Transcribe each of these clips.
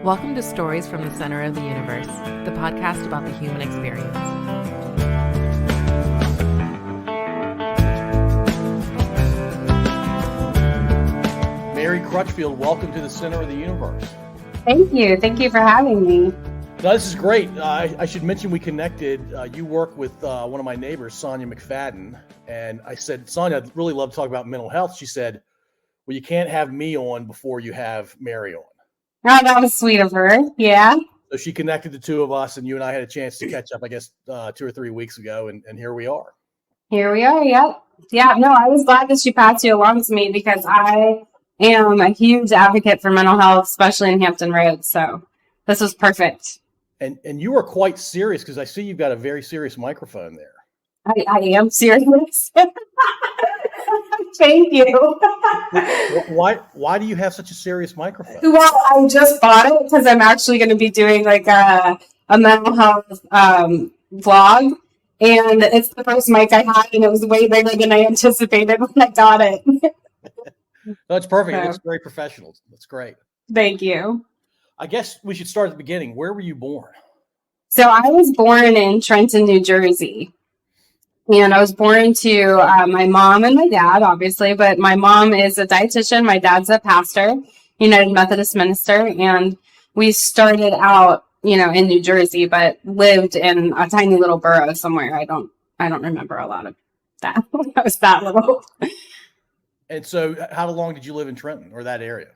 Welcome to Stories from the Center of the Universe, the podcast about the human experience. Mary Crutchfield, welcome to the Center of the Universe. Thank you. Thank you for having me. No, this is great. I should mention we connected. You work with one of my neighbors, Sonia McFadden, and I said, Sonia, I'd really love to talk about mental health. She said, well, you can't have me on before you have Mary on. Oh, that was sweet of her. Yeah. So she connected the two of us, and you and I had a chance to catch up, I guess, 2 or 3 weeks ago, and here we are. Here we are. Yep. Yeah. No, I was glad that she passed you along to me because I am a huge advocate for mental health, especially in Hampton Roads. So this was perfect. And you are quite serious because I see you've got a very serious microphone there. I am serious. Thank you. Why do you have such a serious microphone? Well, I just bought it because I'm actually going to be doing like a mental health vlog. And it's the first mic I had, and it was way bigger than I anticipated when I got it. That's perfect. So, It looks very professional. That's great. Thank you. I guess we should start at the beginning. Where were you born? So I was born in Trenton, New Jersey. And I was born to my mom and my dad, obviously, but my mom is a dietitian. My dad's a pastor, United Methodist minister. And we started out, in New Jersey, but lived in a tiny little borough somewhere. I don't remember a lot of that when I was that little. And so how long did you live in Trenton or that area?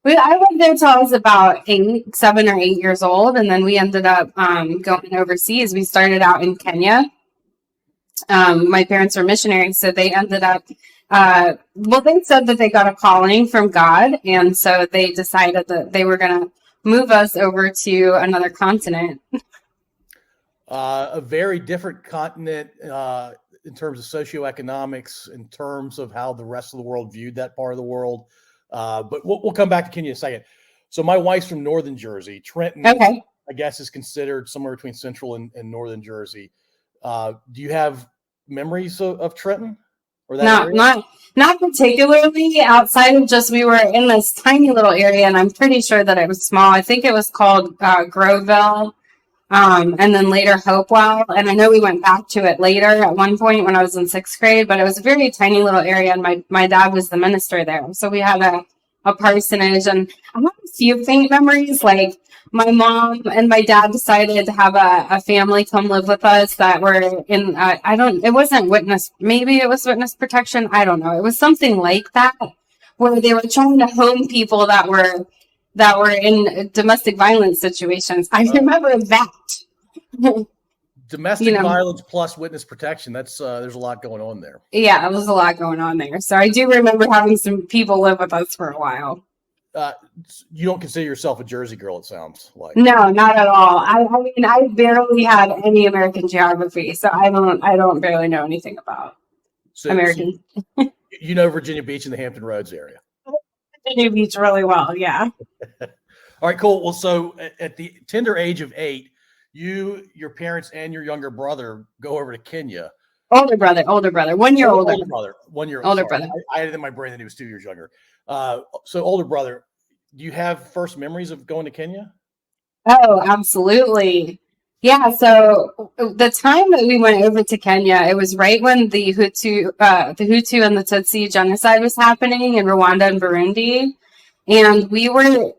I lived there till I was about 7 or 8 years old. And then we ended up going overseas. We started out in Kenya. My parents are missionaries, so they ended up, they said that they got a calling from God, and so they decided that they were going to move us over to another continent. A very different continent in terms of socioeconomics, in terms of how the rest of the world viewed that part of the world. But we'll come back to Kenya in a second. So my wife's from northern Jersey. Trenton, okay, I guess, is considered somewhere between central and northern Jersey. Do you have memories of Trenton or that area? Not particularly, outside of just we were in this tiny little area, and I'm pretty sure that it was small. I think it was called Groveville, and then later Hopewell. And I know we went back to it later at one point when I was in 6th grade, but it was a very tiny little area, and my dad was the minister there. So we had a parsonage, and I have a few faint memories, like my mom and my dad decided to have a family come live with us that were in, it wasn't maybe it was witness protection. I don't know. It was something like that, where they were trying to home people that were in domestic violence situations. I remember that. Domestic violence plus witness protection. That's, there's a lot going on there. Yeah, there was a lot going on there. So I do remember having some people live with us for a while. You don't consider yourself a Jersey girl, it sounds like. No, not at all. I mean, I barely had any American geography, so I don't barely know anything about American. So you know Virginia Beach and the Hampton Roads area. Virginia Beach really well, yeah. All right, cool. Well, so at the tender age of 8, your parents and your younger brother go over to Kenya. Older brother, 1 year older. Older brother, 1 year older brother. I had it in my brain that he was 2 years younger. So older brother, do you have first memories of going to Kenya? Oh, absolutely. Yeah. So the time that we went over to Kenya, it was right when the Hutu and the Tutsi genocide was happening in Rwanda and Burundi. And we were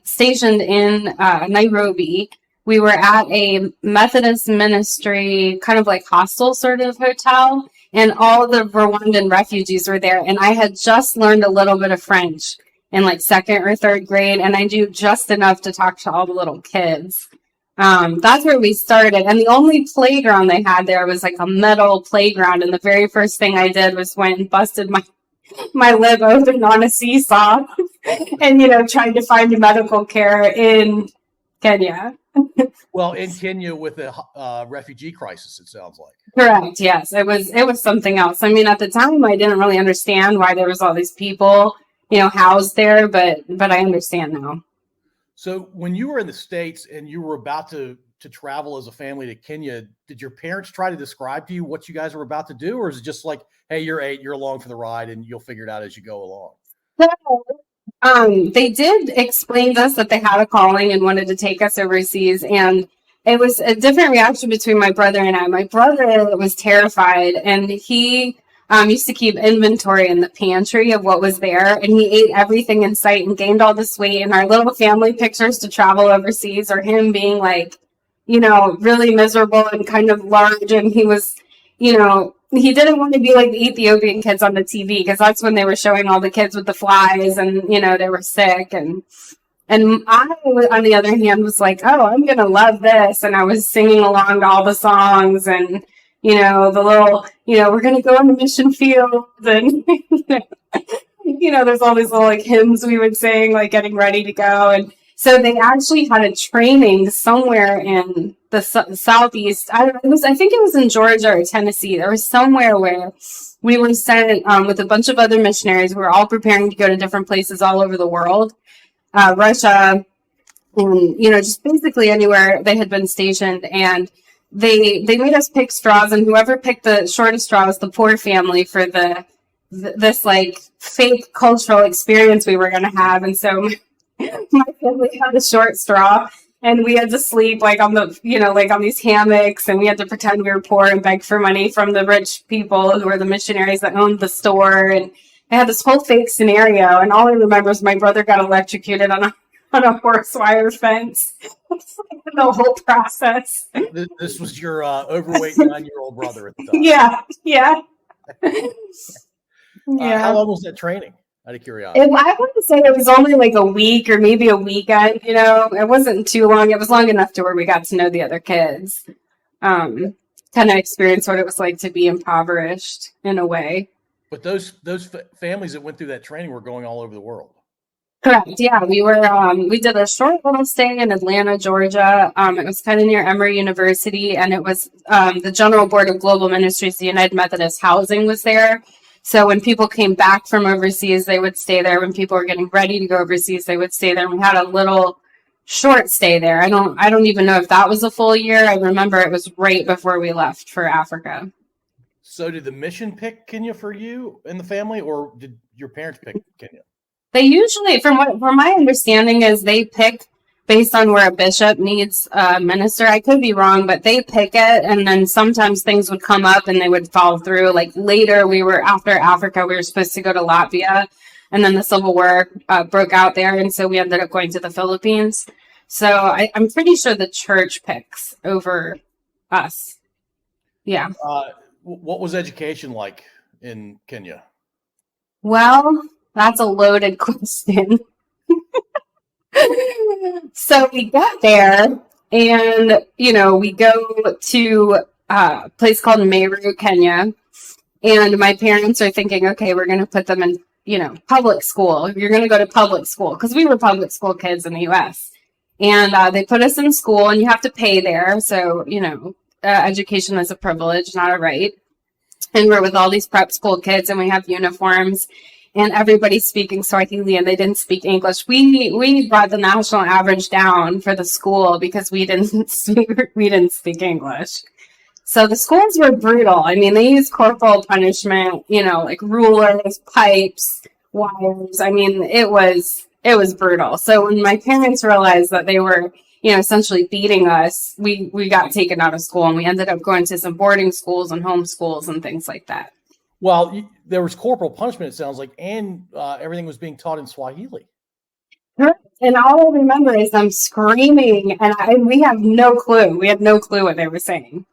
stationed in Nairobi. We were at a Methodist ministry, kind of like hostel sort of hotel, and all the Rwandan refugees were there. And I had just learned a little bit of French in like 2nd or 3rd grade, and I knew just enough to talk to all the little kids. That's where we started. And the only playground they had there was like a metal playground. And the very first thing I did was went and busted my lip open on a seesaw and, trying to find medical care in Kenya. Well, in Kenya with the refugee crisis, it sounds like. Correct. Yes, it was something else. I mean, at the time, I didn't really understand why there was all these people, housed there, but I understand now. So when you were in the States and you were about to travel as a family to Kenya, did your parents try to describe to you what you guys were about to do, or is it just like, hey, you're 8, you're along for the ride, and you'll figure it out as you go along? So They did explain to us that they had a calling and wanted to take us overseas, and it was a different reaction between my brother and I. My brother was terrified, and he used to keep inventory in the pantry of what was there, and he ate everything in sight and gained all this weight. And our little family pictures to travel overseas are him being like, really miserable and kind of large, and he was, he didn't want to be like the Ethiopian kids on the TV, because that's when they were showing all the kids with the flies and, they were sick. And I, on the other hand, was like, oh, I'm going to love this. And I was singing along to all the songs and, the little, we're going to go on the mission field. And, there's all these little like hymns we would sing, like getting ready to go. And so they actually had a training somewhere in the southeast. I think it was in Georgia or Tennessee. There was somewhere where we were sent with a bunch of other missionaries. We were all preparing to go to different places all over the world, Russia, and just basically anywhere they had been stationed. And they made us pick straws, and whoever picked the shortest straw was the poor family for this like fake cultural experience we were going to have. And so my family had a short straw, and we had to sleep like on the, like on these hammocks, and we had to pretend we were poor and beg for money from the rich people who were the missionaries that owned the store. And I had this whole fake scenario, and all I remember is my brother got electrocuted on a horse wire fence. The whole process. This was your overweight 9-year-old brother at the time. Yeah. How long was that training? Out of curiosity. I want to say it was only like a week or maybe a weekend, it wasn't too long. It was long enough to where we got to know the other kids, kind of experience what it was like to be impoverished in a way. But those families that went through that training were going all over the world. Correct. Yeah, we did a short little stay in Atlanta, Georgia. It was kind of near Emory University, and it was the General Board of Global Ministries, the United Methodist Housing was there. So when people came back from overseas, they would stay there. When people were getting ready to go overseas, they would stay there. And we had a little short stay there. I don't even know if that was a full year. I remember it was right before we left for Africa. So did the mission pick Kenya for you and the family, or did your parents pick Kenya? They usually, from my understanding, is they pick based on where a bishop needs a minister. I could be wrong, but they pick it, and then sometimes things would come up and they would fall through. Like later, after Africa, we were supposed to go to Latvia, and then the Civil War broke out there, and so we ended up going to the Philippines. So I'm pretty sure the church picks over us. Yeah. What was education like in Kenya? Well, that's a loaded question. So we got there, and we go to a place called Meru, Kenya, and my parents are thinking, okay, we're going to put them in public school. You're going to go to public school, because we were public school kids in the U.S. And they put us in school, and you have to pay there. So education is a privilege, not a right. And we're with all these prep school kids, and we have uniforms. And everybody's speaking Swahili, and they didn't speak English. We brought the national average down for the school because we didn't speak English. So the schools were brutal. I mean, they used corporal punishment, like rulers, pipes, wires. I mean, it was brutal. So when my parents realized that they were, essentially beating us, we got taken out of school, and we ended up going to some boarding schools and home schools and things like that. Well, there was corporal punishment, it sounds like, and everything was being taught in Swahili. And all I remember is them screaming, and we have no clue. We had no clue what they were saying.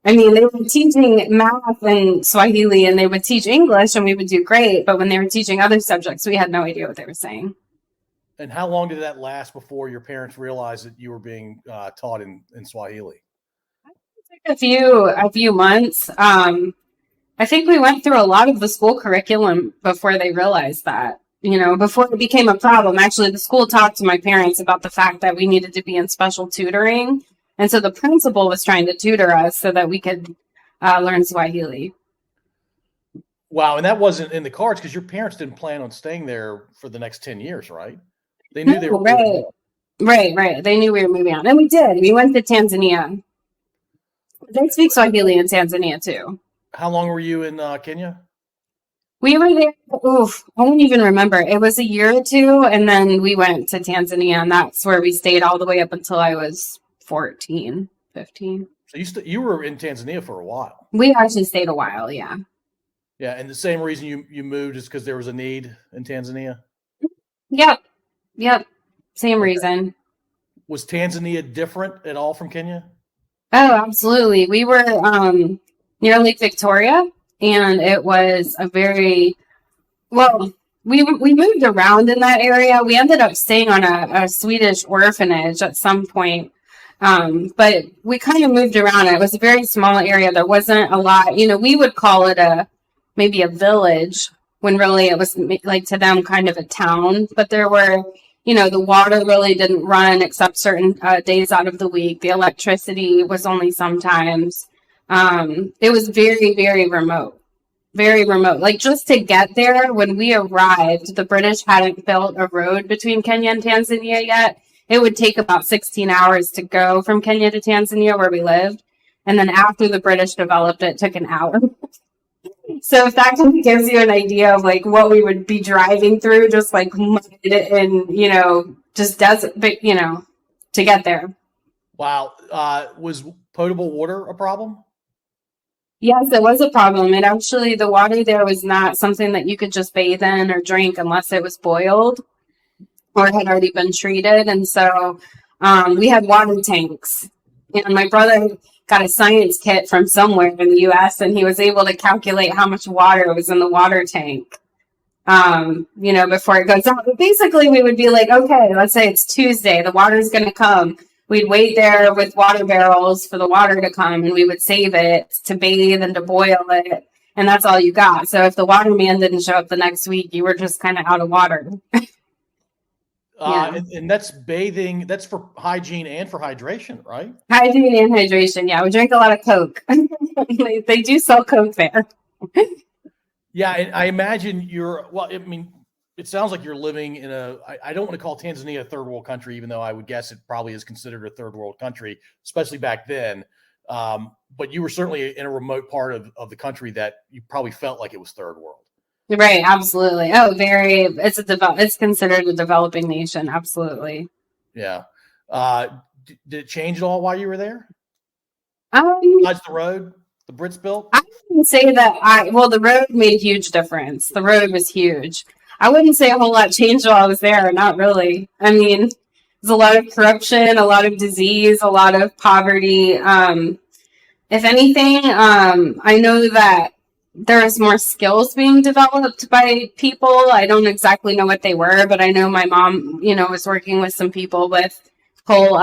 I mean, they were teaching math in Swahili, and they would teach English, and we would do great. But when they were teaching other subjects, we had no idea what they were saying. And how long did that last before your parents realized that you were being taught in Swahili? It took a few months. I think we went through a lot of the school curriculum before they realized that, before it became a problem. Actually, the school talked to my parents about the fact that we needed to be in special tutoring. And so the principal was trying to tutor us so that we could learn Swahili. Wow. And that wasn't in the cards because your parents didn't plan on staying there for the next 10 years, right? They knew they were Right. They knew we were moving on. And we did. We went to Tanzania. They speak Swahili in Tanzania, too. How long were you in Kenya? We were there, oof, I don't even remember. It was a year or two, and then we went to Tanzania, and that's where we stayed all the way up until I was 14, 15. So you were in Tanzania for a while. We actually stayed a while, yeah. Yeah, and the same reason you moved is because there was a need in Tanzania? Yep. Same reason. Was Tanzania different at all from Kenya? Oh, absolutely. We were near Lake Victoria, and it was a very, well, we moved around in that area. We ended up staying on a Swedish orphanage at some point, but we kind of moved around. It was a very small area. There wasn't a lot, we would call it maybe a village, when really it was like to them kind of a town, but there were, the water really didn't run except certain days out of the week. The electricity was only sometimes. It was very, very remote. Very remote. Like, just to get there, when we arrived, the British hadn't built a road between Kenya and Tanzania yet. It would take about 16 hours to go from Kenya to Tanzania, where we lived. And then after the British developed it, took an hour. So if that kind of gives you an idea of like what we would be driving through, just like mud and, just desert, but, to get there. Wow. Was potable water a problem? Yes, it was a problem. And actually, the water there was not something that you could just bathe in or drink unless it was boiled or had already been treated. And so we had water tanks. And my brother got a science kit from somewhere in the U.S., and he was able to calculate how much water was in the water tank, before it goes out. But basically, we would be like, okay, let's say it's Tuesday. The water's going to come. We'd wait there with water barrels for the water to come, and we would save it to bathe and to boil it, and that's all you got. So if the water man didn't show up the next week, you were just kind of out of water. Yeah. And that's bathing, that's for hygiene and for hydration, right? Hygiene and hydration, yeah. We drink a lot of Coke. They do sell Coke there. Yeah, and I imagine it sounds like you're living in I don't want to call Tanzania a third world country, even though I would guess it probably is considered a third world country, especially back then. But you were certainly in a remote part of the country that you probably felt like it was third world. Right, absolutely. Oh, it's considered a developing nation, absolutely. Yeah. Did it change at all while you were there? Besides the road the Brits built? I wouldn't say that the road made a huge difference. The road was huge. I wouldn't say a whole lot changed while I was there, not really. I mean, there's a lot of corruption, a lot of disease, a lot of poverty. If anything, I know that there's more skills being developed by people. I don't exactly know what they were, but I know my mom, was working with some people with charcoal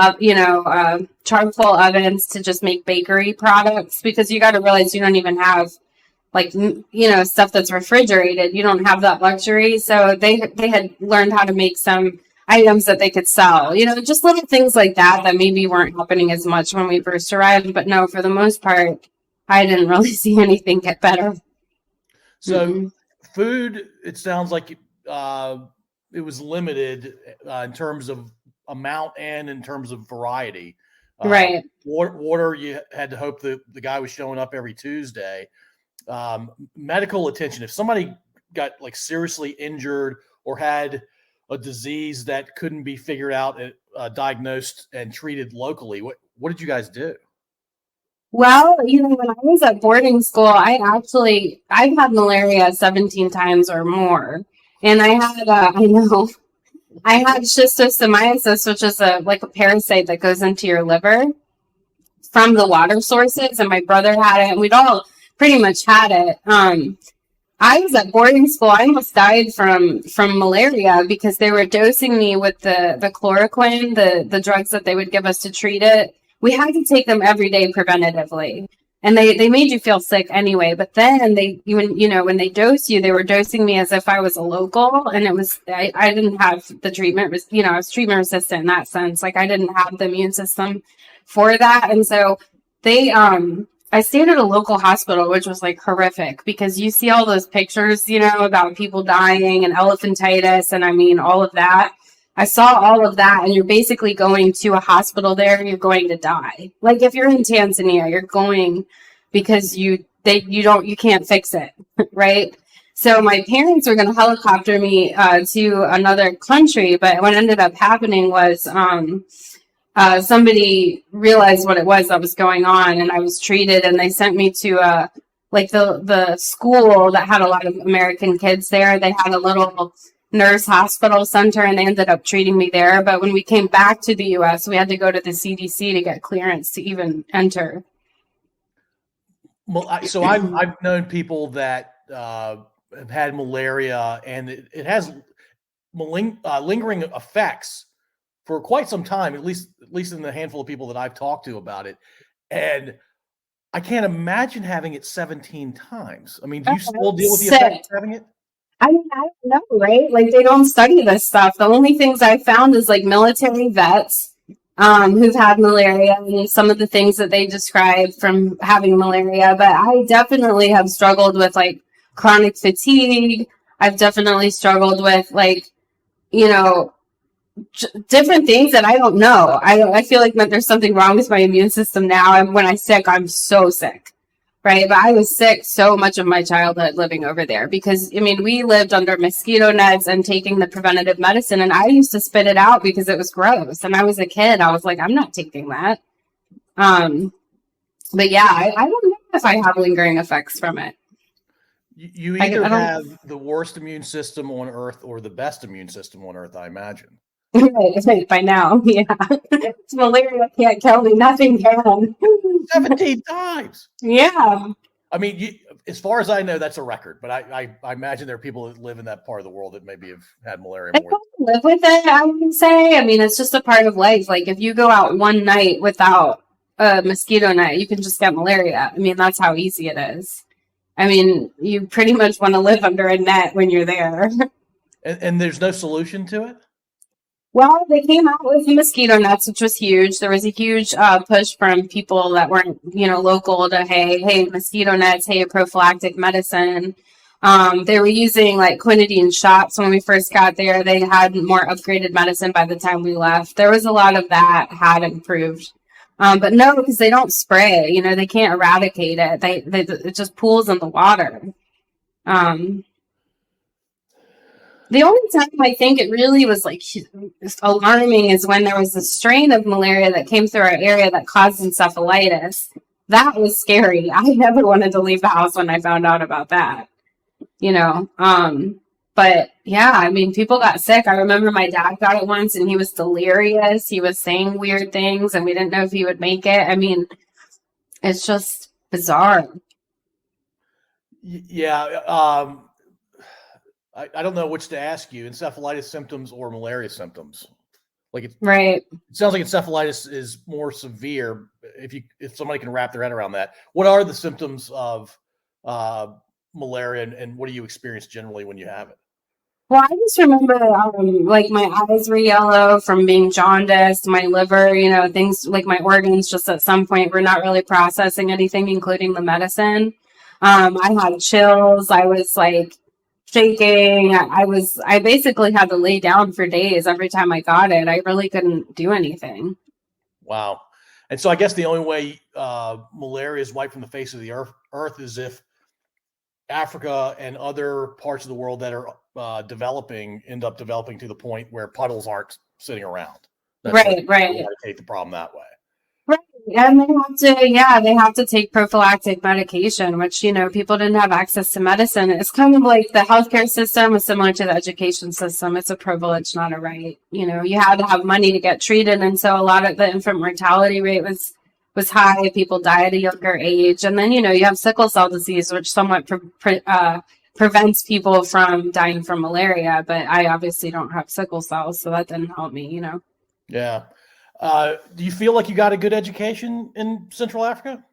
ovens to just make bakery products, because you got to realize you don't even have stuff that's refrigerated. You don't have that luxury. So they had learned how to make some items that they could sell, just little things like that maybe weren't happening as much when we first arrived. But no, for the most part, I didn't really see anything get better. So food, it sounds like it was limited in terms of amount and in terms of variety. Right. Water, you had to hope the guy was showing up every Tuesday. Medical attention, if somebody got seriously injured or had a disease that couldn't be figured out, diagnosed and treated locally, what did you guys do? Well, when I was at boarding school, I've had malaria 17 times or more. And I had schistosomiasis, which is a parasite that goes into your liver from the water sources. And my brother had it, and we'd all pretty much had it. I was at boarding school. I almost died from malaria because they were dosing me with the chloroquine, the drugs that they would give us to treat it. We had to take them every day preventatively. And they made you feel sick anyway. But then when they dose you, they were dosing me as if I was a local. And I didn't have the treatment, I was treatment resistant in that sense. I didn't have the immune system for that. And so I stayed at a local hospital, which was horrific, because you see all those pictures, about people dying and elephantitis and all of that. I saw all of that, and you're basically going to a hospital there and you're going to die. If you're in Tanzania, you're going because you can't fix it, right? So my parents were going to helicopter me to another country, but what ended up happening was somebody realized what it was that was going on, and I was treated, and they sent me to like the school that had a lot of American kids there. They had a little nurse hospital center, and they ended up treating me there. But when we came back to the U.S., we had to go to the CDC to get clearance to even enter. Well, so I've known people that have had malaria, and it has lingering effects for quite some time, at least in the handful of people that I've talked to about it. And I can't imagine having it 17 times. I mean, do you still deal with the effects of having it? I mean, I don't know, right? Like, they don't study this stuff. The only things I found is like military vets who've had malaria and some of the things that they describe from having malaria. But I definitely have struggled with like chronic fatigue. I've definitely struggled with like, you know, different things that I don't know. I feel like there's something wrong with my immune system now. And when I'm sick, I'm so sick, right? But I was sick so much of my childhood living over there because, I mean, we lived under mosquito nets and taking the preventative medicine. And I used to spit it out because it was gross. And I was a kid. I was like, I'm not taking that. But yeah, I don't know if I have lingering effects from it. You either have the worst immune system on earth or the best immune system on earth, I imagine. Right, by now, yeah. Malaria can't kill me. Nothing can. 17 times. Yeah. I mean, as far as I know, that's a record. But I imagine there are people that live in that part of the world that maybe have had malaria more. I live with it, I would say. I mean, it's just a part of life. Like, if you go out one night without a mosquito net, you can just get malaria. I mean, that's how easy it is. I mean, you pretty much want to live under a net when you're there. And there's no solution to it? Well, they came out with mosquito nets, which was huge. There was a huge push from people that weren't, local to, hey, mosquito nets, hey, prophylactic medicine. They were using like quinidine shots when we first got there. They had more upgraded medicine by the time we left. There was a lot of that had improved. But no, because they don't spray, they can't eradicate it. It just pools in the water. The only time I think it really was like alarming is when there was a strain of malaria that came through our area that caused encephalitis. That was scary. I never wanted to leave the house when I found out about that, But yeah, I mean, people got sick. I remember my dad got it once and he was delirious. He was saying weird things and we didn't know if he would make it. I mean, it's just bizarre. Yeah. I don't know which to ask you, encephalitis symptoms or malaria symptoms. Like right. It sounds like encephalitis is more severe if somebody can wrap their head around that. What are the symptoms of malaria and what do you experience generally when you have it? Well, I just remember like my eyes were yellow from being jaundiced, my liver, things like my organs just at some point were not really processing anything, including the medicine. I had chills. I was like shaking. I basically had to lay down for days every time I got it. I really couldn't do anything. Wow. And so I guess the only way malaria is wiped from the face of the earth is if Africa and other parts of the world that are end up developing to the point where puddles aren't sitting around. Right. Eradicate the problem that way. Right. And they have to take prophylactic medication, which, people didn't have access to medicine. It's kind of like the healthcare system is similar to the education system. It's a privilege, not a right. You had to have money to get treated. And so a lot of the infant mortality rate was high. People die at a younger age. And then, you have sickle cell disease, which somewhat prevents people from dying from malaria. But I obviously don't have sickle cells, so that didn't help me, Yeah. Do you feel like you got a good education in Central Africa?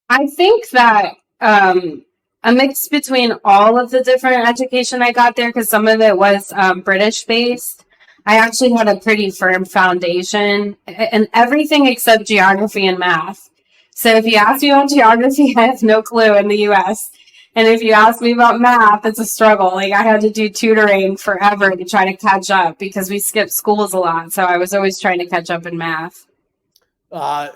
I think that a mix between all of the different education I got there, because some of it was British based. I actually had a pretty firm foundation in everything except geography and math. So if you ask me about geography, I have no clue in the US. And if you ask me about math, it's a struggle. Like I had to do tutoring forever to try to catch up because we skipped schools a lot. So I was always trying to catch up in math.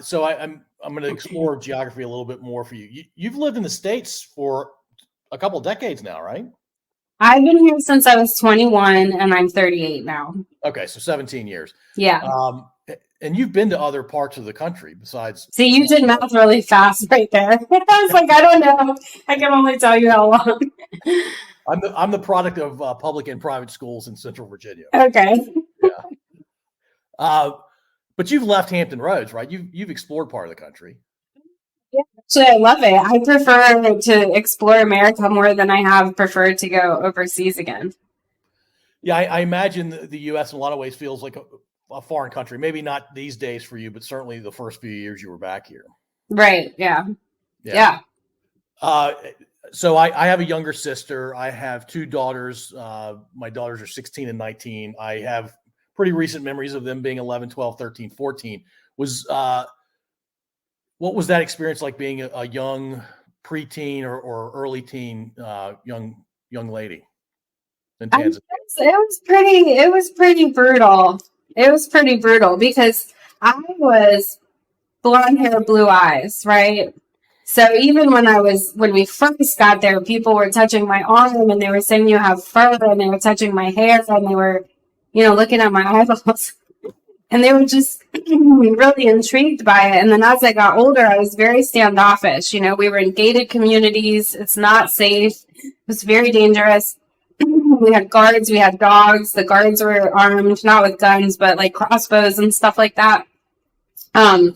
So I'm going to explore geography a little bit more for you. You've lived in the States for a couple decades now, right? I've been here since I was 21 and I'm 38 now. Okay, so 17 years. Yeah. And you've been to other parts of the country besides. See, you did math really fast right there. I was like, I don't know. I can only tell you how long. I'm the product of public and private schools in Central Virginia. Okay. Yeah. But you've left Hampton Roads, right? You've explored part of the country. Yeah, actually, I love it. I prefer to explore America more than I have preferred to go overseas again. Yeah, I imagine the U.S. in a lot of ways feels like a foreign country. Maybe not these days for you, but certainly the first few years you were back here. Right. Yeah. So I have a younger sister. I have two daughters. My daughters are 16 and 19. I have pretty recent memories of them being 11, 12, 13, 14. What was that experience like being a young preteen or early teen young lady in Tanzania? It was pretty brutal. It was pretty brutal because I was blonde hair, blue eyes, right? So even when we first got there, people were touching my arm and they were saying you have fur, and they were touching my hair and they were, looking at my eyeballs. And they were just really intrigued by it. And then as I got older, I was very standoffish. We were in gated communities. It's not safe. It was very dangerous. We had guards. We had dogs. The guards were armed, not with guns, but like crossbows and stuff like that. And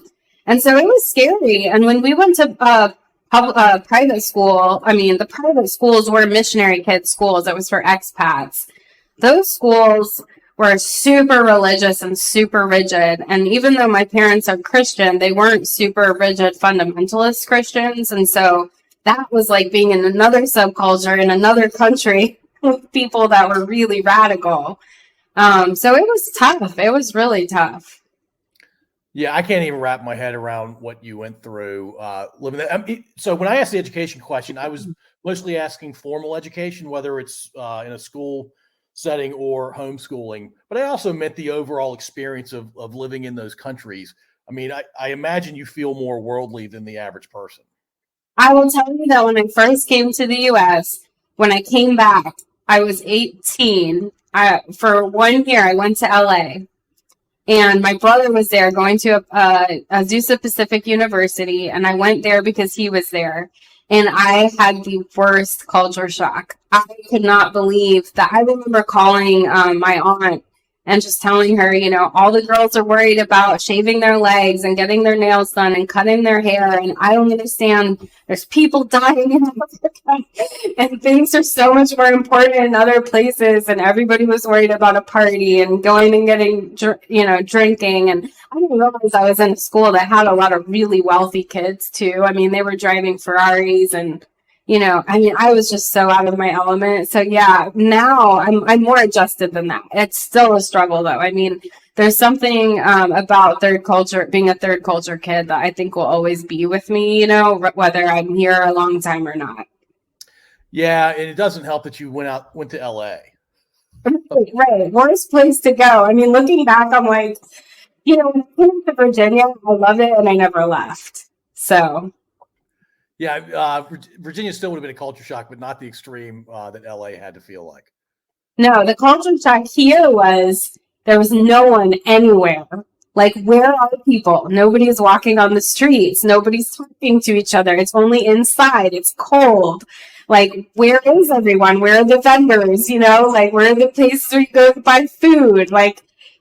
so it was scary. And when we went to private school, the private schools were missionary kids schools. It was for expats. Those schools were super religious and super rigid. And even though my parents are Christian, they weren't super rigid fundamentalist Christians. And so that was like being in another subculture in another country with people that were really radical. So it was tough. It was really tough. Yeah, I can't even wrap my head around what you went through living there. So when I asked the education question, I was mostly asking formal education, whether it's in a school setting or homeschooling, but I also meant the overall experience of living in those countries. I imagine you feel more worldly than the average person. I will tell you that when I first came to the U.S., when I came back, I was 18. For 1 year, I went to L.A., and my brother was there going to Azusa Pacific University, and I went there because he was there. And I had the worst culture shock. I could not believe that. I remember calling my aunt and just telling her, all the girls are worried about shaving their legs and getting their nails done and cutting their hair. And I don't understand. There's people dying in America and things are so much more important in other places. And everybody was worried about a party and going and getting, drinking. And I didn't realize I was in a school that had a lot of really wealthy kids too. They were driving Ferraris and, I was just so out of my element. So yeah, now I'm more adjusted than that. It's still a struggle though. There's something about being a third culture kid that I think will always be with me, whether I'm here a long time or not. Yeah, and it doesn't help that you went to LA. Right. Worst place to go. Looking back, I'm like, when I came to Virginia, I love it and I never left. So yeah, Virginia still would have been a culture shock, but not the extreme that LA had to feel like. No, the culture shock here was there was no one anywhere. Like, where are people? Nobody's walking on the streets. Nobody's talking to each other. It's only inside. It's cold. Like, where is everyone? Where are the vendors? Where are the places where you go to buy food?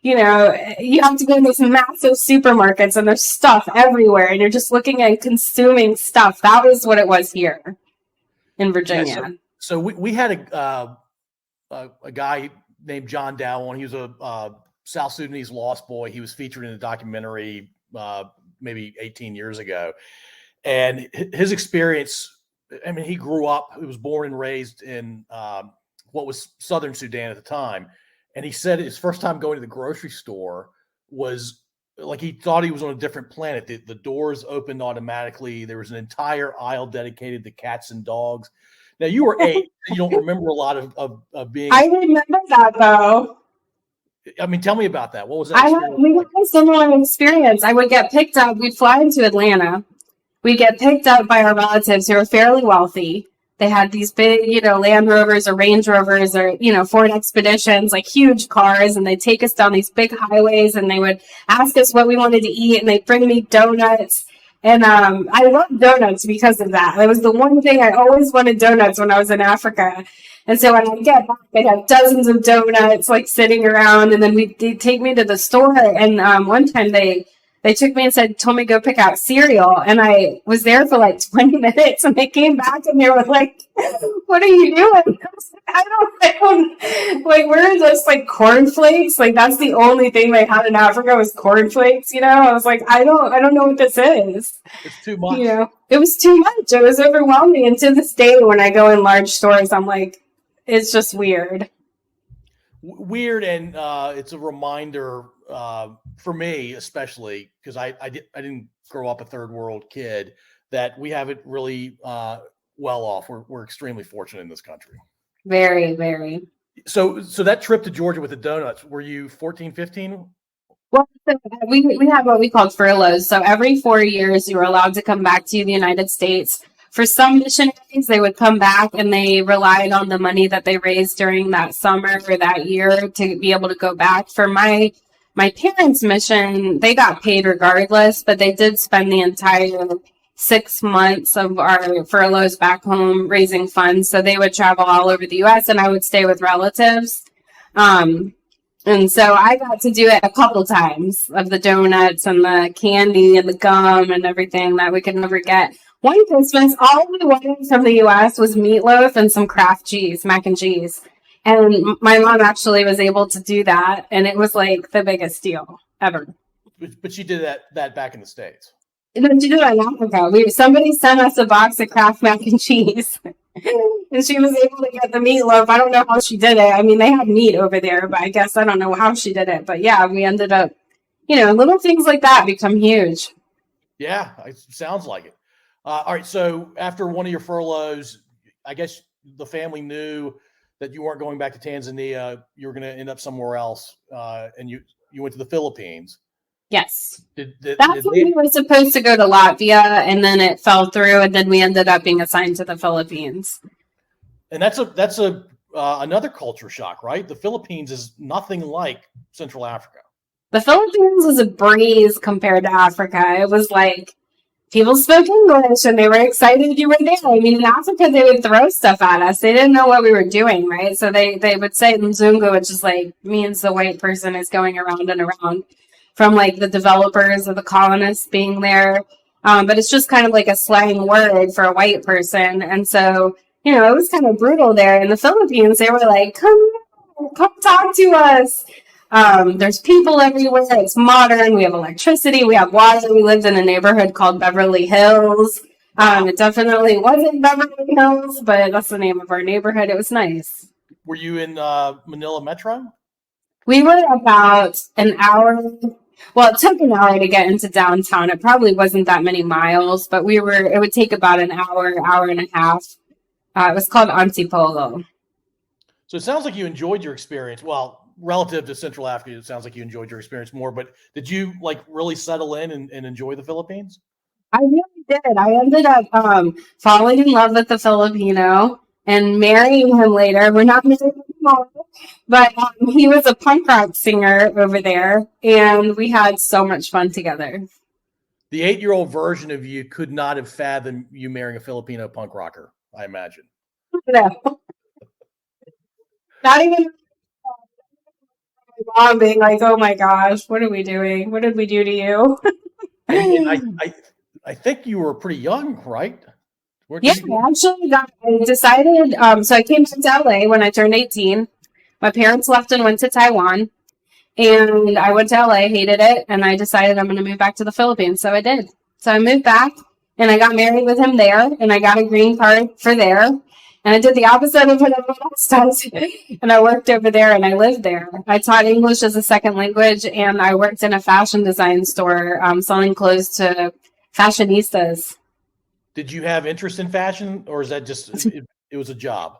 You have to go in these massive supermarkets and there's stuff everywhere and you're just looking at consuming stuff. That was what it was here in Virginia. Yeah, so we had a guy named John Dow on. He was a South Sudanese lost boy. He was featured in a documentary maybe 18 years ago. And his experience, he grew up, he was born and raised in what was Southern Sudan at the time. And he said his first time going to the grocery store was like he thought he was on a different planet. The doors opened automatically. There was an entire aisle dedicated to cats and dogs. Now, you were 8. You don't remember a lot of being. I remember that, though. Tell me about that. What was that? We had a similar experience. I would get picked up. We'd fly into Atlanta. We'd get picked up by our relatives who are fairly wealthy. They had these big, Land Rovers or Range Rovers or, Ford Expeditions, like huge cars, and they'd take us down these big highways and they would ask us what we wanted to eat and they'd bring me donuts. And I love donuts because of that. It was the one thing I always wanted donuts when I was in Africa. And so when I get back, they'd have dozens of donuts like sitting around, and then they'd take me to the store. And one time they took me and told me to go pick out cereal. And I was there for like 20 minutes and they came back and they were like, what are you doing? I don't, like, we're just like cornflakes. Like, that's the only thing they had in Africa was cornflakes, I was like, I don't know what this is. It's too much. It was too much. It was overwhelming. And to this day, when I go in large stores, I'm like, it's just weird. Weird. And it's a reminder for me, especially because I didn't grow up a third world kid, that we have it really well off. We're extremely fortunate in this country. Very, very. So that trip to Georgia with the donuts, were you 14, 15? Well, so we have what we called furloughs. So every 4 years, you were allowed to come back to the United States. For some missionaries, they would come back and they relied on the money that they raised during that summer or that year to be able to go back. For my parents' mission, they got paid regardless, but they did spend the entire 6 months of our furloughs back home raising funds. So they would travel all over the U.S. and I would stay with relatives. And so I got to do it a couple times, of the donuts and the candy and the gum and everything that we could never get. One Christmas, all we wanted from the U.S. was meatloaf and some Kraft cheese, mac and cheese. And my mom actually was able to do that. And it was like the biggest deal ever. But she did that back in the States. No, she did it in Africa. Somebody sent us a box of Kraft mac and cheese. And she was able to get the meatloaf. I don't know how she did it. I mean, they had meat over there, but I guess I don't know how she did it. But yeah, we ended up, little things like that become huge. Yeah, it sounds like it. All right. So after one of your furloughs, I guess the family knew that you weren't going back to Tanzania. You were going to end up somewhere else. And you went to the Philippines. Yes. That's when we were supposed to go to Latvia, and then it fell through, and then we ended up being assigned to the Philippines. And that's another culture shock, right? The Philippines is nothing like Central Africa. The Philippines was a breeze compared to Africa. It was like people spoke English and they were excited you were there. I mean, in Africa, they would throw stuff at us. They didn't know what we were doing, right? So they would say Mzungu, which is like means the white person is going around and around, from like the developers or the colonists being there. But it's just kind of like a slang word for a white person. And so, it was kind of brutal there. In the Philippines, they were like, come talk to us. There's people everywhere. It's modern. We have electricity. We have water. We lived in a neighborhood called Beverly Hills. It definitely wasn't Beverly Hills, but that's the name of our neighborhood. It was nice. Were you in Manila Metro? We were about an hour. Well, it took an hour to get into downtown. It probably wasn't that many miles, but it would take about an hour and a half. It was called Antipolo. So it sounds like you enjoyed your experience. Well, relative to Central Africa, it sounds like you enjoyed your experience more, but did you really settle in and enjoy the Philippines? I really did. I ended up falling in love with the Filipino and marrying him later. We're not married anymore, but he was a punk rock singer over there, and we had so much fun together. The 8-year-old version of you could not have fathomed you marrying a Filipino punk rocker, I imagine. No. Not even my mom being like, oh my gosh, what are we doing? What did we do to you? I think you were pretty young, right? Actually, I decided, so I came to LA when I turned 18. My parents left and went to Taiwan. And I went to LA, hated it, and I decided I'm going to move back to the Philippines. So I did. So I moved back, and I got married with him there, and I got a green card for there. And I did the opposite of what everyone else does. And I worked over there, and I lived there. I taught English as a second language, and I worked in a fashion design store selling clothes to fashionistas. Did you have interest in fashion, or is that just it was a job?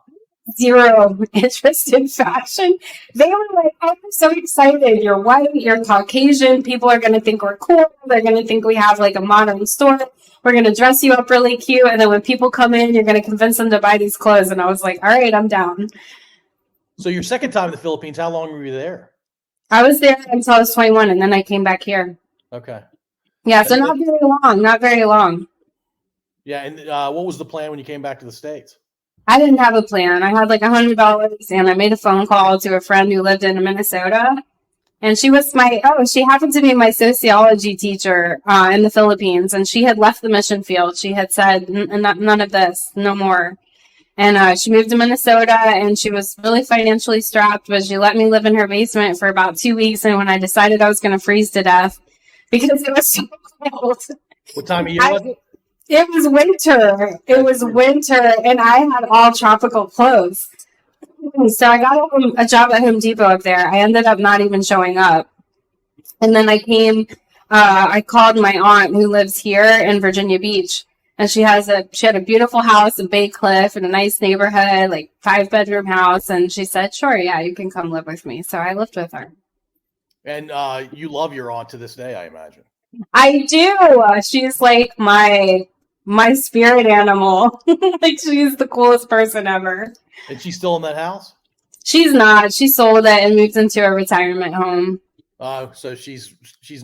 Zero interest in fashion. They were like, oh, I'm so excited. You're white, you're Caucasian. People are going to think we're cool. They're going to think we have like a modern store. we're going to dress you up really cute. And then when people come in, you're going to convince them to buy these clothes. And I was like, all right, I'm down. So your second time in the Philippines, how long were you there? I was there until I was 21, and then I came back here. Okay. Yeah, so not very long. Yeah, and what was the plan when you came back to the States? I didn't have a plan. I had like $100, and I made a phone call to a friend who lived in Minnesota. And she happened to be my sociology teacher in the Philippines, and she had left the mission field. She had said, none of this, no more. And she moved to Minnesota, and she was really financially strapped, but she let me live in her basement for about 2 weeks. And when I decided I was going to freeze to death because it was so cold. What time of year was it? It was winter. It was winter, and I had all tropical clothes. So I got a job at Home Depot up there. I ended up not even showing up. And then I called my aunt who lives here in Virginia Beach. And she had a beautiful house in Bay Cliff in a nice neighborhood, like 5-bedroom house. And she said, sure, yeah, you can come live with me. So I lived with her. And you love your aunt to this day, I imagine. I do. She's like my spirit animal. Like, she's the coolest person ever. And she's still in that house? She's not. She sold it and moved into a retirement home. So she's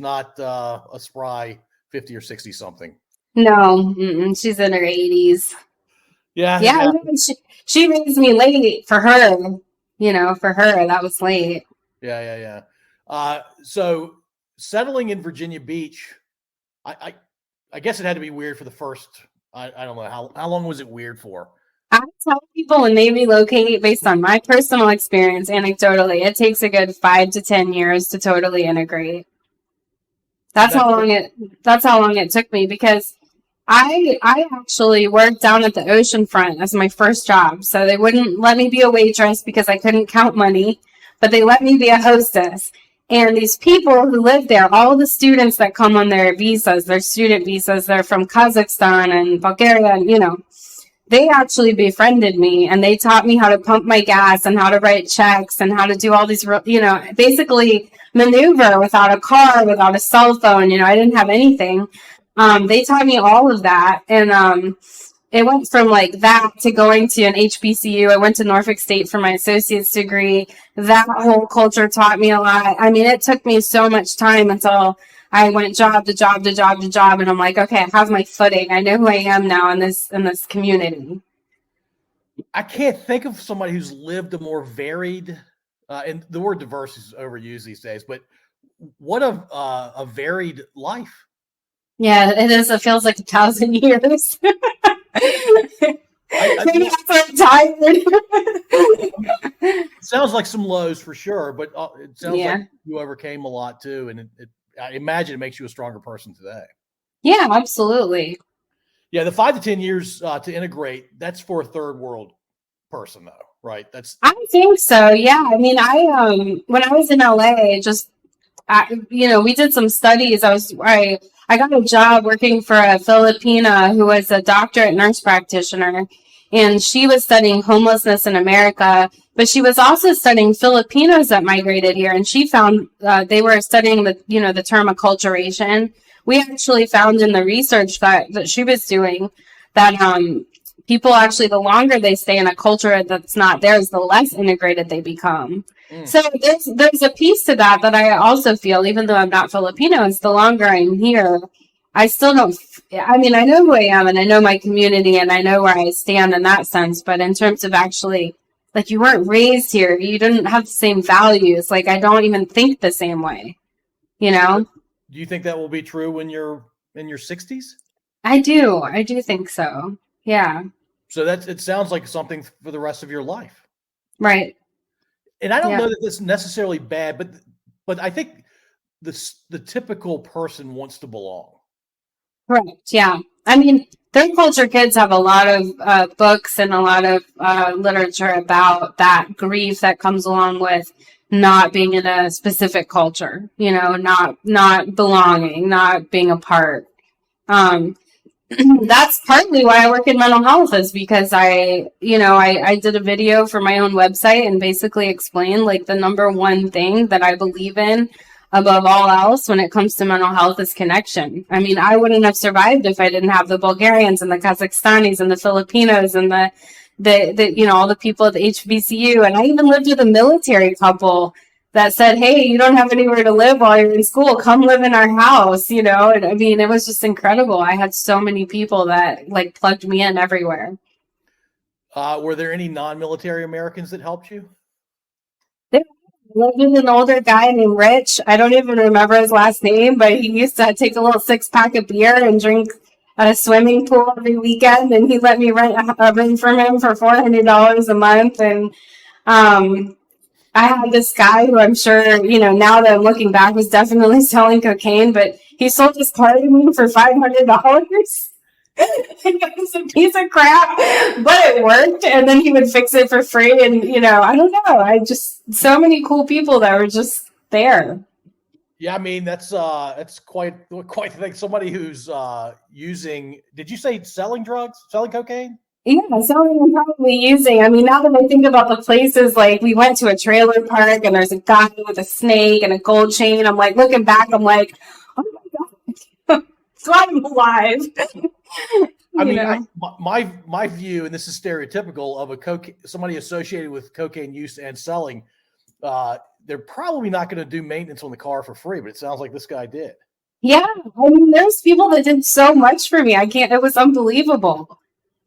not a spry 50 or 60 something. No, she's in her 80s. Yeah. She raised me late for her. For her, that was late. Yeah. So settling in Virginia Beach, I guess it had to be weird for the first, I don't know, how long was it weird for? I tell people when they relocate, based on my personal experience, anecdotally, it takes a good 5 to 10 years to totally integrate. That's how long it took me, because I actually worked down at the oceanfront as my first job. So they wouldn't let me be a waitress because I couldn't count money, but they let me be a hostess. And these people who live there, all the students that come on their visas, their student visas, they're from Kazakhstan and Bulgaria, and, they actually befriended me, and they taught me how to pump my gas and how to write checks and how to do all these, basically maneuver without a car, without a cell phone. I didn't have anything. They taught me all of that. And it went from like that to going to an HBCU. I went to Norfolk State for my associate's degree. That whole culture taught me a lot. I mean, it took me so much time until I went job to job to job to job. And I'm like, okay, I have my footing. I know who I am now in this community. I can't think of somebody who's lived a more varied, and the word diverse is overused these days, but what a varied life. Yeah, it is. It feels like 1,000 years. Maybe that's why I'm tired. Sounds like some lows for sure, but it sounds like you overcame a lot too, and I imagine it makes you a stronger person today. Yeah, absolutely. Yeah, the 5 to 10 years to integrate, that's for a third world person though, right? I think so. Yeah. I mean, when I was in LA, we did some studies. I got a job working for a Filipina who was a doctorate nurse practitioner, and she was studying homelessness in America, but she was also studying Filipinos that migrated here, and she found they were studying the term acculturation. We actually found in the research that she was doing that people actually, the longer they stay in a culture that's not theirs, the less integrated they become. So there's a piece to that I also feel, even though I'm not Filipino, is the longer I'm here, I still don't, I mean, I know who I am, and I know my community, and I know where I stand in that sense, but in terms of actually, like, you weren't raised here, you didn't have the same values, like, I don't even think the same way, Do you think that will be true when you're in your 60s? I do think so, yeah. So it sounds like something for the rest of your life. Right. And I don't know that that's necessarily bad, but I think the typical person wants to belong. Correct. Yeah. I mean, third culture kids have a lot of books and a lot of literature about that grief that comes along with not being in a specific culture, not belonging, not being a part. That's partly why I work in mental health, is because I did a video for my own website and basically explained like the number one thing that I believe in above all else when it comes to mental health is connection. I mean, I wouldn't have survived if I didn't have the Bulgarians and the Kazakhstanis and the Filipinos and the all the people at the HBCU. And I even lived with a military couple that said, hey, you don't have anywhere to live while you're in school. Come live in our house, And I mean, it was just incredible. I had so many people that like plugged me in everywhere. Were there any non-military Americans that helped you? There lived with an older guy named Rich. I don't even remember his last name, but he used to take a little 6-pack of beer and drink at a swimming pool every weekend, and he let me rent a room from him for $400 a month. And I had this guy who I'm sure, now that I'm looking back, was definitely selling cocaine, but he sold his car to me for $500. It was a piece of crap, but it worked. And then he would fix it for free. And, I don't know. So many cool people that were just there. Yeah, I mean, that's quite the thing. Somebody who's using, did you say selling cocaine? Yeah, selling and probably using. I mean, now that I think about the places, like we went to a trailer park and there's a guy with a snake and a gold chain. I'm like, looking back, I'm like, oh my God, so I'm alive. I mean, my view, and this is stereotypical of somebody associated with cocaine use and selling, they're probably not going to do maintenance on the car for free, but it sounds like this guy did. Yeah. I mean, there's people that did so much for me. It was unbelievable.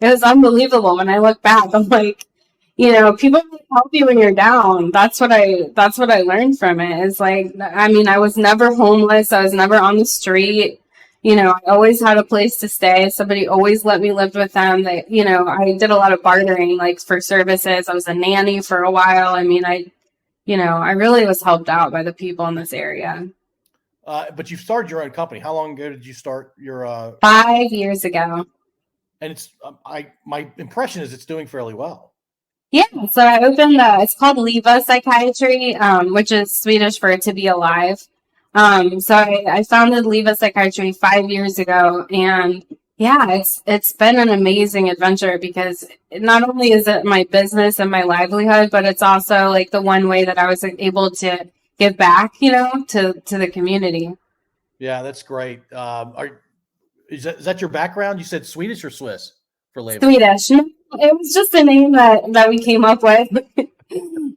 It was unbelievable. When I look back, I'm like, people really help you when you're down. That's what I learned from it. Is like, I mean, I was never homeless. I was never on the street. I always had a place to stay. Somebody always let me live with them. I did a lot of bartering, like for services. I was a nanny for a while. I mean, I really was helped out by the people in this area. But you started your own company. How long ago did you start your? 5 years ago. And it's my impression is it's doing fairly well. Yeah, so I opened. It's called Leva Psychiatry, which is Swedish for to be alive. So I founded Leva Psychiatry 5 years ago, and yeah, it's been an amazing adventure because not only is it my business and my livelihood, but it's also like the one way that I was able to give back, to the community. Yeah, that's great. Is that your background? You said Swedish or Swiss for Leva? Swedish. It was just a name that we came up with.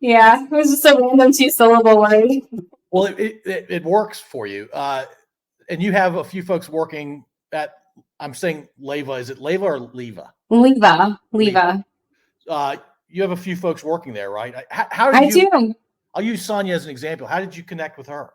Yeah, it was just a random 2-syllable word. Well, it works for you. And you have a few folks working at, I'm saying Leva. Is it Leva or Leva? Leva. You have a few folks working there, right? How did you? I do. I'll use Sonia as an example. How did you connect with her?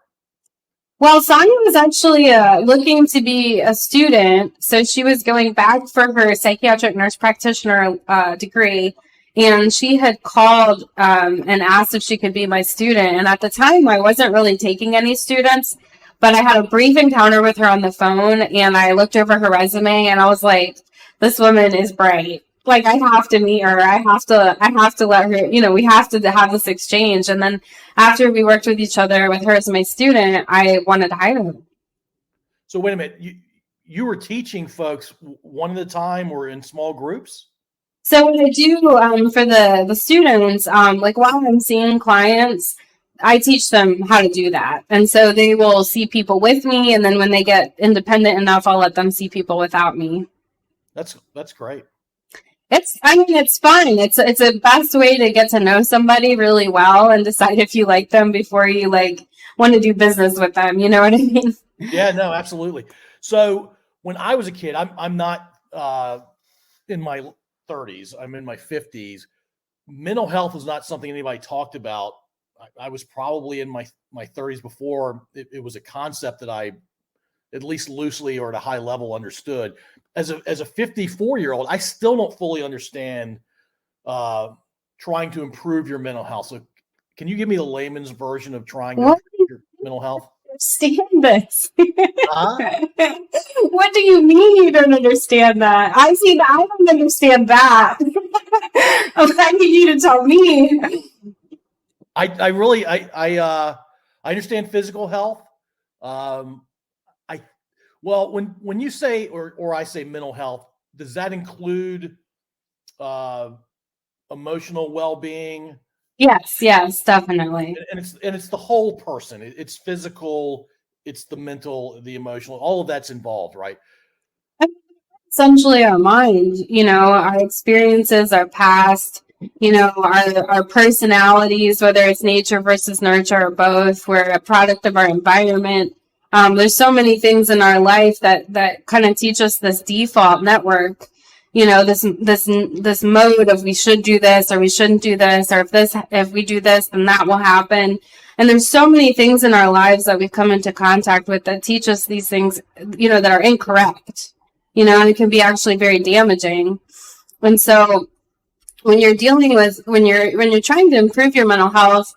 Well, Sonia was actually looking to be a student, so she was going back for her Psychiatric Nurse Practitioner degree, and she had called and asked if she could be my student. And at the time, I wasn't really taking any students, but I had a brief encounter with her on the phone, and I looked over her resume, and I was like, this woman is bright. Like, I have to meet her. I have to let her, we have to have this exchange. And then after we worked with each other with her as my student, I wanted to hire her. So wait a minute, you were teaching folks one at a time or in small groups? So what I do for the students, like while I'm seeing clients, I teach them how to do that. And so they will see people with me. And then when they get independent enough, I'll let them see people without me. That's great. It's fun. It's a best way to get to know somebody really well and decide if you like them before you want to do business with them. You know what I mean? Yeah, no, absolutely. So when I was a kid, I'm not in my 30s. I'm in my 50s. Mental health was not something anybody talked about. I was probably in my 30s before it was a concept that I at least loosely or at a high level understood. As a 54-year-old, I still don't fully understand trying to improve your mental health. So can you give me the layman's version of trying to improve your mental health? Understand this. What do you mean you don't understand that? I don't understand that. I need you to tell me. I understand physical health. Well, when you say or I say mental health, does that include emotional well-being, Yes, definitely. And it's the whole person. It's physical, it's the mental, the emotional, all of that's involved, right? Essentially our mind, our experiences, our past, our personalities, whether it's nature versus nurture or both. We're a product of our environment. There's so many things in our life that kind of teach us this default network, this mode of we should do this or we shouldn't do this, or if we do this, then that will happen. And there's so many things in our lives that we come into contact with that teach us these things, that are incorrect, and it can be actually very damaging. And so when you're trying to improve your mental health,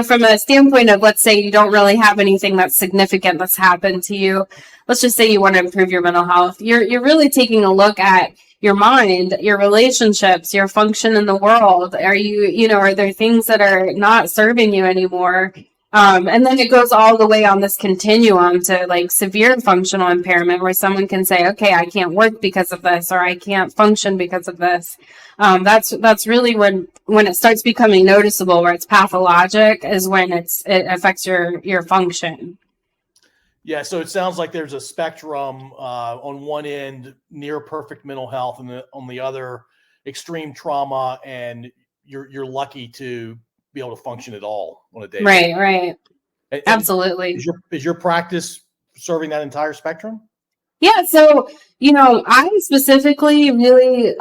from a standpoint of, let's say you don't really have anything that's significant that's happened to you. Let's just say you want to improve your mental health. You're really taking a look at your mind, your relationships, your function in the world. Are there things that are not serving you anymore? And then it goes all the way on this continuum to like severe functional impairment, where someone can say, okay, I can't work because of this, or I can't function because of this. That's really when it starts becoming noticeable, where it's pathologic, is when it affects your function. Yeah, so it sounds like there's a spectrum, on one end, near perfect mental health, and on the other, extreme trauma, and you're lucky to be able to function at all on a day. Right. And Absolutely. Is your practice serving that entire spectrum? Yeah, so I specifically really,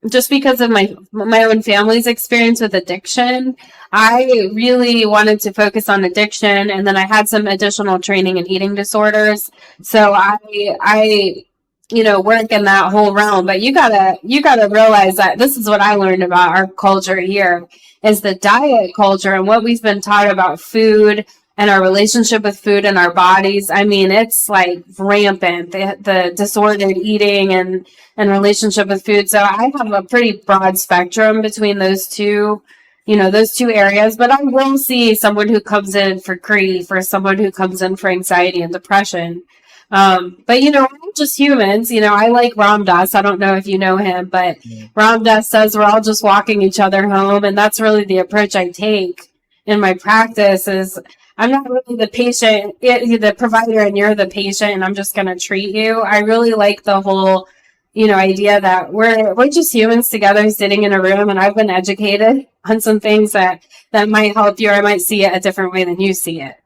just because of my own family's experience with addiction, I really wanted to focus on addiction, and then I had some additional training in eating disorders. So I work in that whole realm. But you gotta realize that this is what I learned about our culture here, is the diet culture and what we've been taught about food and our relationship with food and our bodies. I mean, it's like rampant, the disordered eating and relationship with food. So I have a pretty broad spectrum between those two areas. But I will see someone who comes in for grief, or someone who comes in for anxiety and depression. But we're just humans. I like Ram Dass. I don't know if you know him, but Ram Dass says we're all just walking each other home. And that's really the approach I take in my practice. Is I'm not really the patient, the provider, and you're the patient, and I'm just going to treat you. I really like the whole, idea that we're just humans together sitting in a room, and I've been educated on some things that might help you, or I might see it a different way than you see it.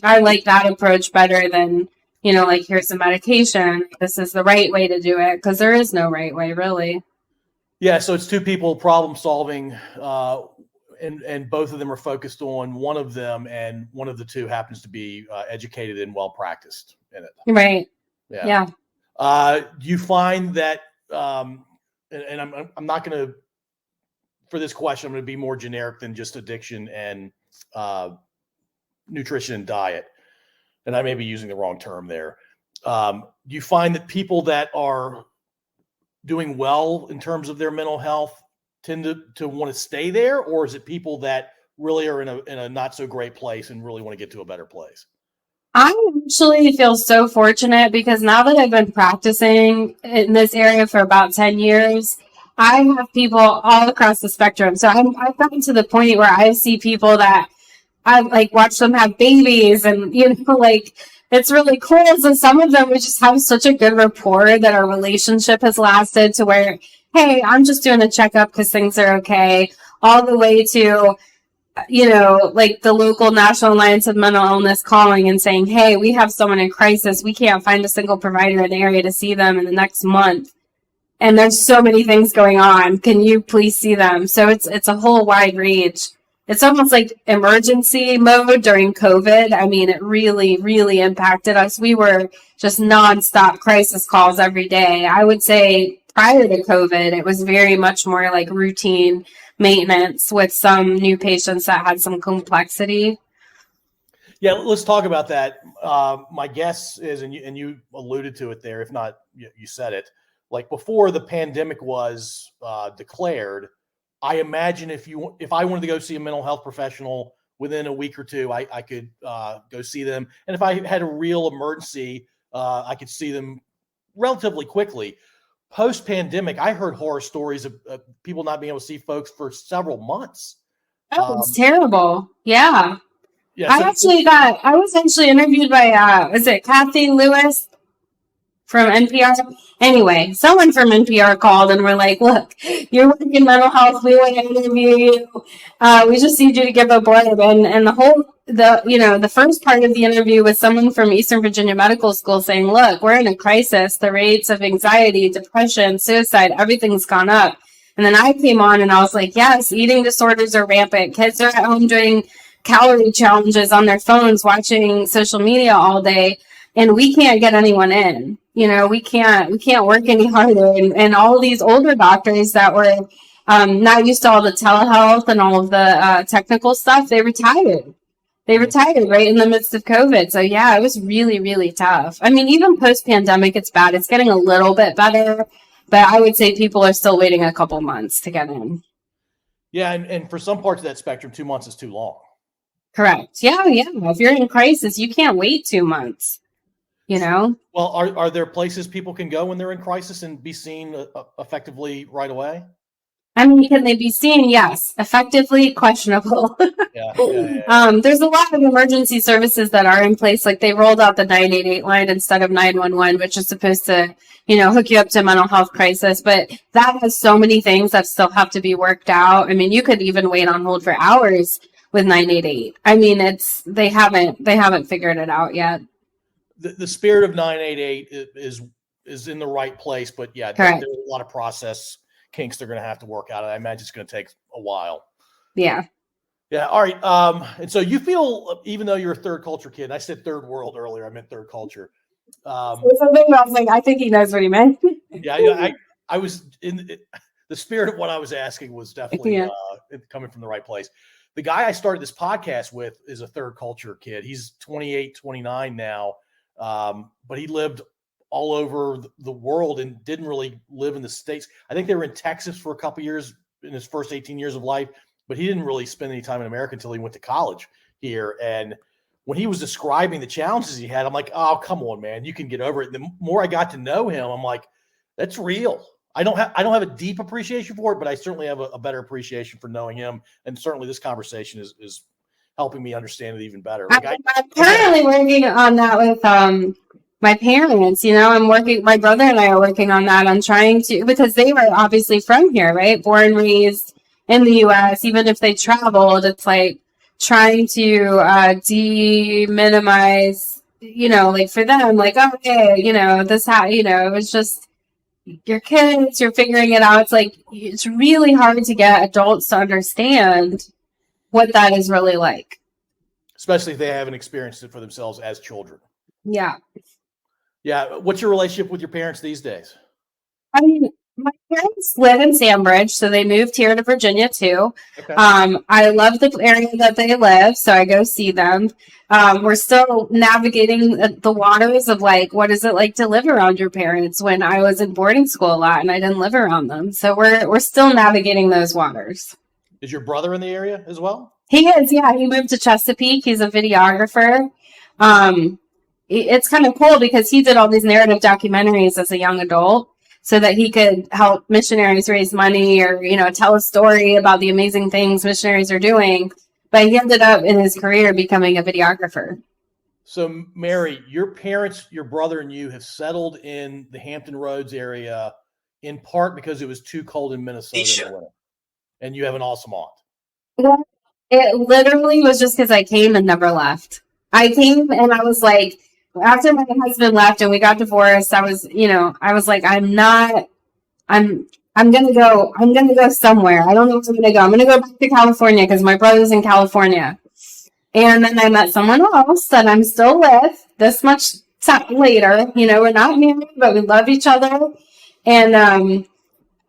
I like that approach better than, like, here's some medication. This is the right way to do it, because there is no right way, really. Yeah, so it's two people problem solving, and both of them are focused on one of them, and one of the two happens to be educated and well practiced in it. Right. Yeah. Do you find that, and I'm not going to, for this question, I'm going to be more generic than just addiction and nutrition and diet, and I may be using the wrong term there. Do you find that people that are doing well in terms of their mental health tend to want to stay there, or is it people that really are in a not so great place and really want to get to a better place? I actually feel so fortunate, because now that I've been practicing in this area for about 10 years, I have people all across the spectrum. So I've gotten to the point where I see people that I like watch them have babies, and like, it's really cool. So some of them we just have such a good rapport that our relationship has lasted to where, hey, I'm just doing a checkup because things are okay, all the way to, like the local National Alliance of Mental Illness calling and saying, hey, we have someone in crisis. We can't find a single provider in the area to see them in the next month. And there's so many things going on. Can you please see them? So it's a whole wide reach. It's almost like emergency mode during COVID. I mean, it really, really impacted us. We were just nonstop crisis calls every day. I would say prior to COVID, it was very much more like routine maintenance with some new patients that had some complexity. Yeah, let's talk about that. My guess is, and you alluded to it there, if not, you said it, like before the pandemic was declared, I imagine if I wanted to go see a mental health professional within a week or two, I could go see them. And if I had a real emergency, I could see them relatively quickly. Post-pandemic, I heard horror stories of people not being able to see folks for several months. Oh, it's terrible. Yeah. Yeah, I was actually interviewed by, is it Kathy Lewis from NPR? Anyway, someone from NPR called and we're like, look, you're working in mental health. We want to interview you. We just need you to give a blurb. And the first part of the interview was someone from Eastern Virginia Medical School saying, look, we're in a crisis. The rates of anxiety, depression, suicide, everything's gone up. And then I came on and I was like, yes, eating disorders are rampant. Kids are at home doing calorie challenges on their phones, watching social media all day, and we can't get anyone in. We can't work any harder. And all of these older doctors that were not used to all the telehealth and all of the technical stuff, they retired. They retired right in the midst of COVID. So yeah, it was really, really tough. I mean, even post-pandemic, it's bad. It's getting a little bit better, but I would say people are still waiting a couple months to get in. Yeah, and for some parts of that spectrum, 2 months is too long. Correct. Yeah. If you're in crisis, you can't wait 2 months. Well, are there places people can go when they're in crisis and be seen effectively right away? I mean, can they be seen? Yes. Effectively, questionable. Yeah. There's a lot of emergency services that are in place. Like they rolled out the 988 line instead of 911, which is supposed to, hook you up to a mental health crisis. But that has so many things that still have to be worked out. I mean, you could even wait on hold for hours with 988. I mean, they haven't figured it out yet. The spirit of 988 is in the right place, but yeah, there's a lot of process kinks they're going to have to work out. I imagine it's going to take a while. Yeah. Yeah. All right. And so you feel, even though you're a third culture kid, I said third world earlier, I meant third culture. Something I was like, I think he knows what he meant. Yeah. I was in the spirit of what I was asking was definitely coming from the right place. The guy I started this podcast with is a third culture kid. He's 28, 29 now. But he lived all over the world and didn't really live in the States. I think they were in Texas for a couple years in his first 18 years of life, but he didn't really spend any time in America until he went to college here. And when he was describing the challenges he had, I'm like, oh, come on, man, you can get over it. And the more I got to know him, I'm like, that's real. I don't have a deep appreciation for it, but I certainly have a better appreciation for knowing him. And certainly this conversation is helping me understand it even better. Like I'm currently working on that with my parents. My brother and I are working on that. I'm trying to, because they were obviously from here, right? Born, raised in the U.S. Even if they traveled, it's like trying to minimize, like for them, like, okay, it was just your kids, you're figuring it out. It's like, it's really hard to get adults to understand what that is really like. Especially if they haven't experienced it for themselves as children. Yeah. Yeah. What's your relationship with your parents these days? I mean, my parents live in Sandbridge, so they moved here to Virginia too. Okay. I love the area that they live, so I go see them. We're still navigating the waters of like, what is it like to live around your parents when I was in boarding school a lot and I didn't live around them. So we're still navigating those waters. Is your brother in the area as well? He is, yeah. He moved to Chesapeake. He's a videographer. It's kind of cool because he did all these narrative documentaries as a young adult so that he could help missionaries raise money or, tell a story about the amazing things missionaries are doing. But he ended up in his career becoming a videographer. So, Mary, your parents, your brother, and you have settled in the Hampton Roads area in part because it was too cold in Minnesota in the winter. And you have an awesome aunt. Well, it literally was just because I came and never left. I came and I was like, after my husband left and we got divorced, I was like, I'm going to go somewhere. I don't know where I'm going to go. I'm going to go back to California because my brother's in California. And then I met someone else that I'm still with this much time later. We're not married, but we love each other. And,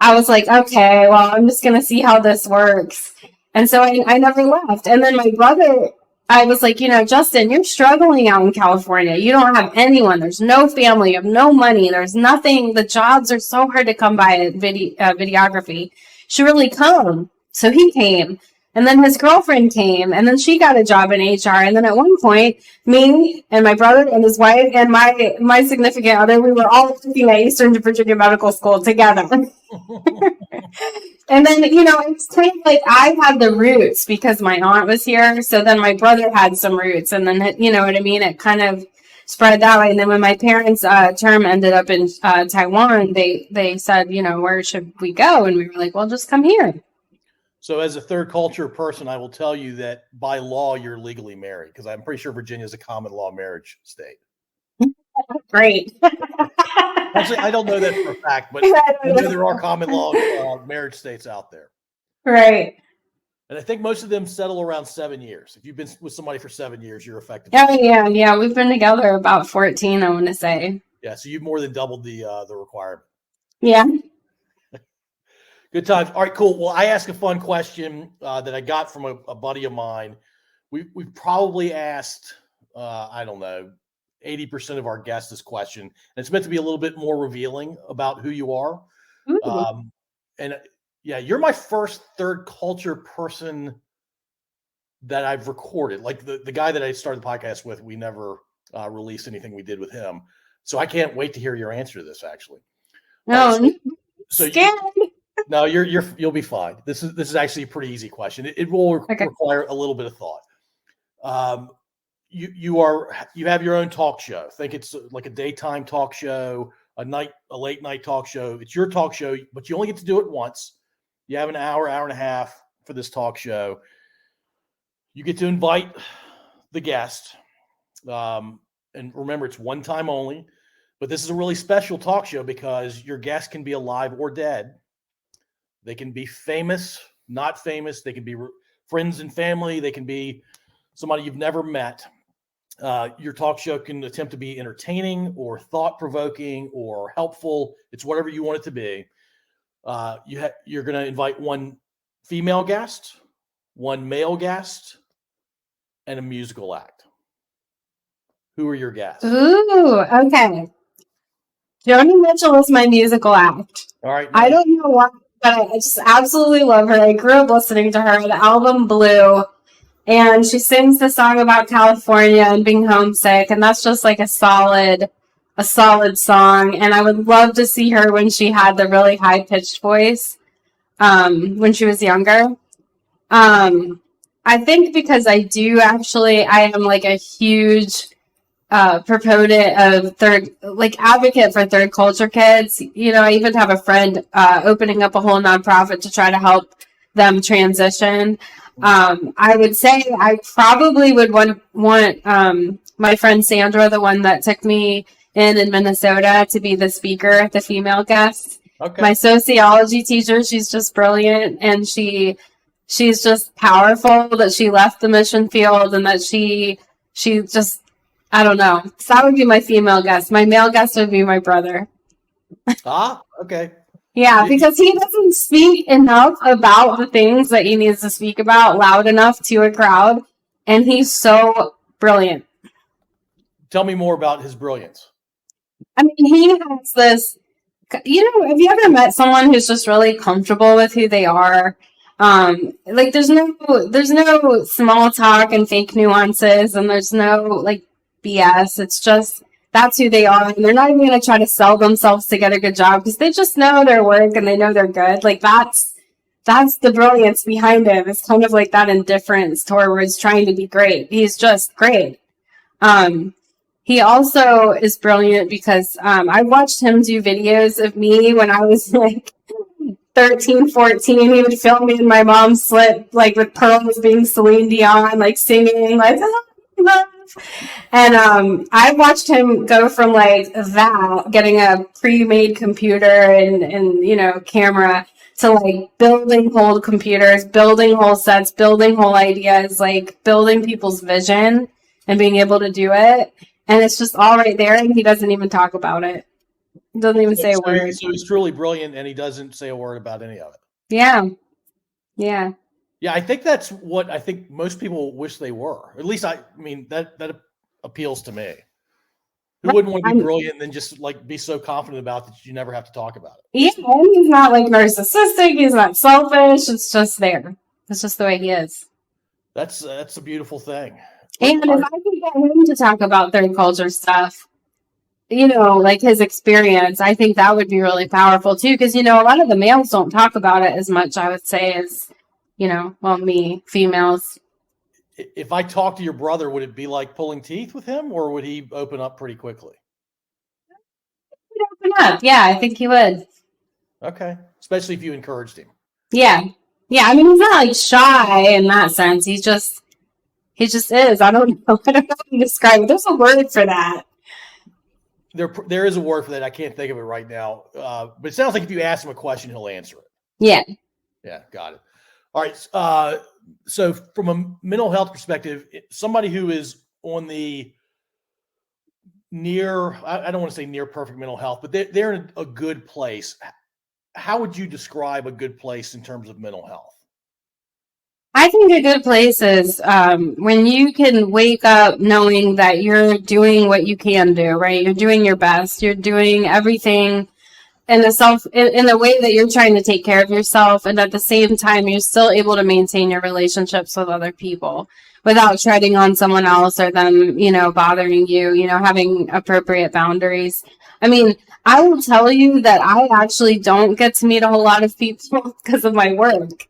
I was like, okay, well, I'm just going to see how this works. And so I never left. And then my brother, I was like, Justin, you're struggling out in California. You don't have anyone. There's no family. You have no money. There's nothing. The jobs are so hard to come by at videography. You should really come. So he came. And then his girlfriend came, and then she got a job in HR. And then at one point, me and my brother and his wife and my significant other, we were all working at Eastern Virginia Medical School together. And then, it's kind of like I had the roots because my aunt was here. So then my brother had some roots. And then, you know what I mean? It kind of spread that way. And then when my parents' term ended up in Taiwan, they said, where should we go? And we were like, well, just come here. So as a third culture person, I will tell you that by law, you're legally married, because I'm pretty sure Virginia is a common law marriage state. Great. Actually, I don't know that for a fact, but I know there are common law marriage states out there. Right. And I think most of them settle around 7 years. If you've been with somebody for 7 years, you're effective. Oh, yeah. We've been together about 14, I want to say. Yeah, so you've more than doubled the requirement. Yeah. Good times. All right, cool. Well, I asked a fun question that I got from a buddy of mine. We've probably asked, I don't know, 80% of our guests this question. And it's meant to be a little bit more revealing about who you are. And yeah, you're my first third culture person that I've recorded. Like the guy that I started the podcast with, we never released anything we did with him. So I can't wait to hear your answer to this, actually. No, so scared. No, you'll be fine. This is actually a pretty easy question. It will require a little bit of thought. You have your own talk show. Think it's like a daytime talk show, a late night talk show. It's your talk show, but you only get to do it once. You have an hour and a half for this talk show. You get to invite the guest, and remember, it's one time only. But this is a really special talk show because your guest can be alive or dead. They can be famous, not famous. They can be friends and family. They can be somebody you've never met. Your talk show can attempt to be entertaining or thought-provoking or helpful. It's whatever you want it to be. You're going to invite one female guest, one male guest, and a musical act. Who are your guests? Ooh, okay. Joni Mitchell is my musical act. All right. Nice. I don't know why, but I just absolutely love her. I grew up listening to her. The album Blue, and she sings the song about California and being homesick, and that's just like a solid song. And I would love to see her when she had the really high-pitched voice when she was younger. I think because I am like a huge proponent of advocate for third culture kids. I even have a friend opening up a whole nonprofit to try to help them transition. I would say I probably would want my friend Sandra, the one that took me in Minnesota, to be the speaker, the female guest. Okay. My sociology teacher, she's just brilliant, and she's just powerful that she left the mission field, and that she just, I don't know. So that would be my female guest. My male guest would be my brother. Okay. Yeah, because he doesn't speak enough about the things that he needs to speak about loud enough to a crowd. And he's so brilliant. Tell me more about his brilliance. I mean, he has this, have you ever met someone who's just really comfortable with who they are? There's no small talk and fake nuances, and there's no BS. It's just, that's who they are, and they're not even going to try to sell themselves to get a good job because they just know their work and they know they're good. That's the brilliance behind him. It's kind of like that indifference towards trying to be great. He's just great. He also is brilliant because I watched him do videos of me when I was 13, 14. He would film me in my mom's slip, with pearls being Celine Dion, singing, and I watched him go from that, getting a pre-made computer and camera, to building whole computers, building whole sets, building whole ideas, building people's vision and being able to do it. And it's just all right there, and he doesn't even talk about it. He doesn't even say a word. So he's truly brilliant, and he doesn't say a word about any of it. Yeah. Yeah, I think that's what I think most people wish they were. At least, that appeals to me. Who wouldn't want to be brilliant and then just be so confident about it that you never have to talk about it? Yeah, and he's not narcissistic. He's not selfish. It's just there. That's just the way he is. That's a beautiful thing. And if I could get him to talk about third culture stuff, like his experience, I think that would be really powerful too. Because, a lot of the males don't talk about it as much, I would say, as, females. If I talk to your brother, would it be like pulling teeth with him, or would he open up pretty quickly? He'd open up. Yeah, I think he would. Okay. Especially if you encouraged him. Yeah. Yeah. I mean, he's not like shy in that sense. He just is. I don't know. I don't know how to describe it. There's a word for that. There is a word for that. I can't think of it right now. But it sounds like if you ask him a question, he'll answer it. Yeah. Yeah. Got it. All right. So from a mental health perspective, somebody who is on the I don't want to say near perfect mental health, but they're in a good place. How would you describe a good place in terms of mental health? I think a good place is when you can wake up knowing that you're doing what you can do, right? You're doing your best. You're doing everything in the way that you're trying to take care of yourself. And at the same time, you're still able to maintain your relationships with other people without treading on someone else or them, bothering you, having appropriate boundaries. I mean, I will tell you that I actually don't get to meet a whole lot of people because of my work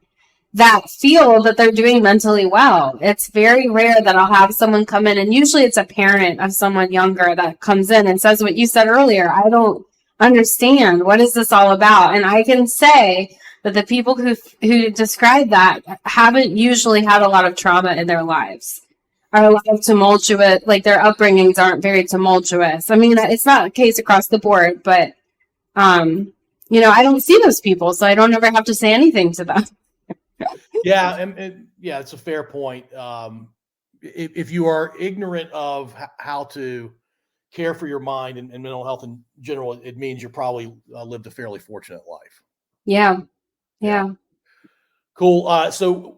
that feel that they're doing mentally well. It's very rare that I'll have someone come in, and usually it's a parent of someone younger that comes in and says what you said earlier. I don't understand. What is this all about? And I can say that the people who describe that haven't usually had a lot of trauma in their lives. Are a lot of tumultuous, like their upbringings aren't very tumultuous. I mean, it's not the case across the board, but, I don't see those people, so I don't ever have to say anything to them. Yeah. And yeah, it's a fair point. If you are ignorant of how to care for your mind and mental health in general, it means you're probably lived a fairly fortunate life. Yeah. Yeah. Cool. So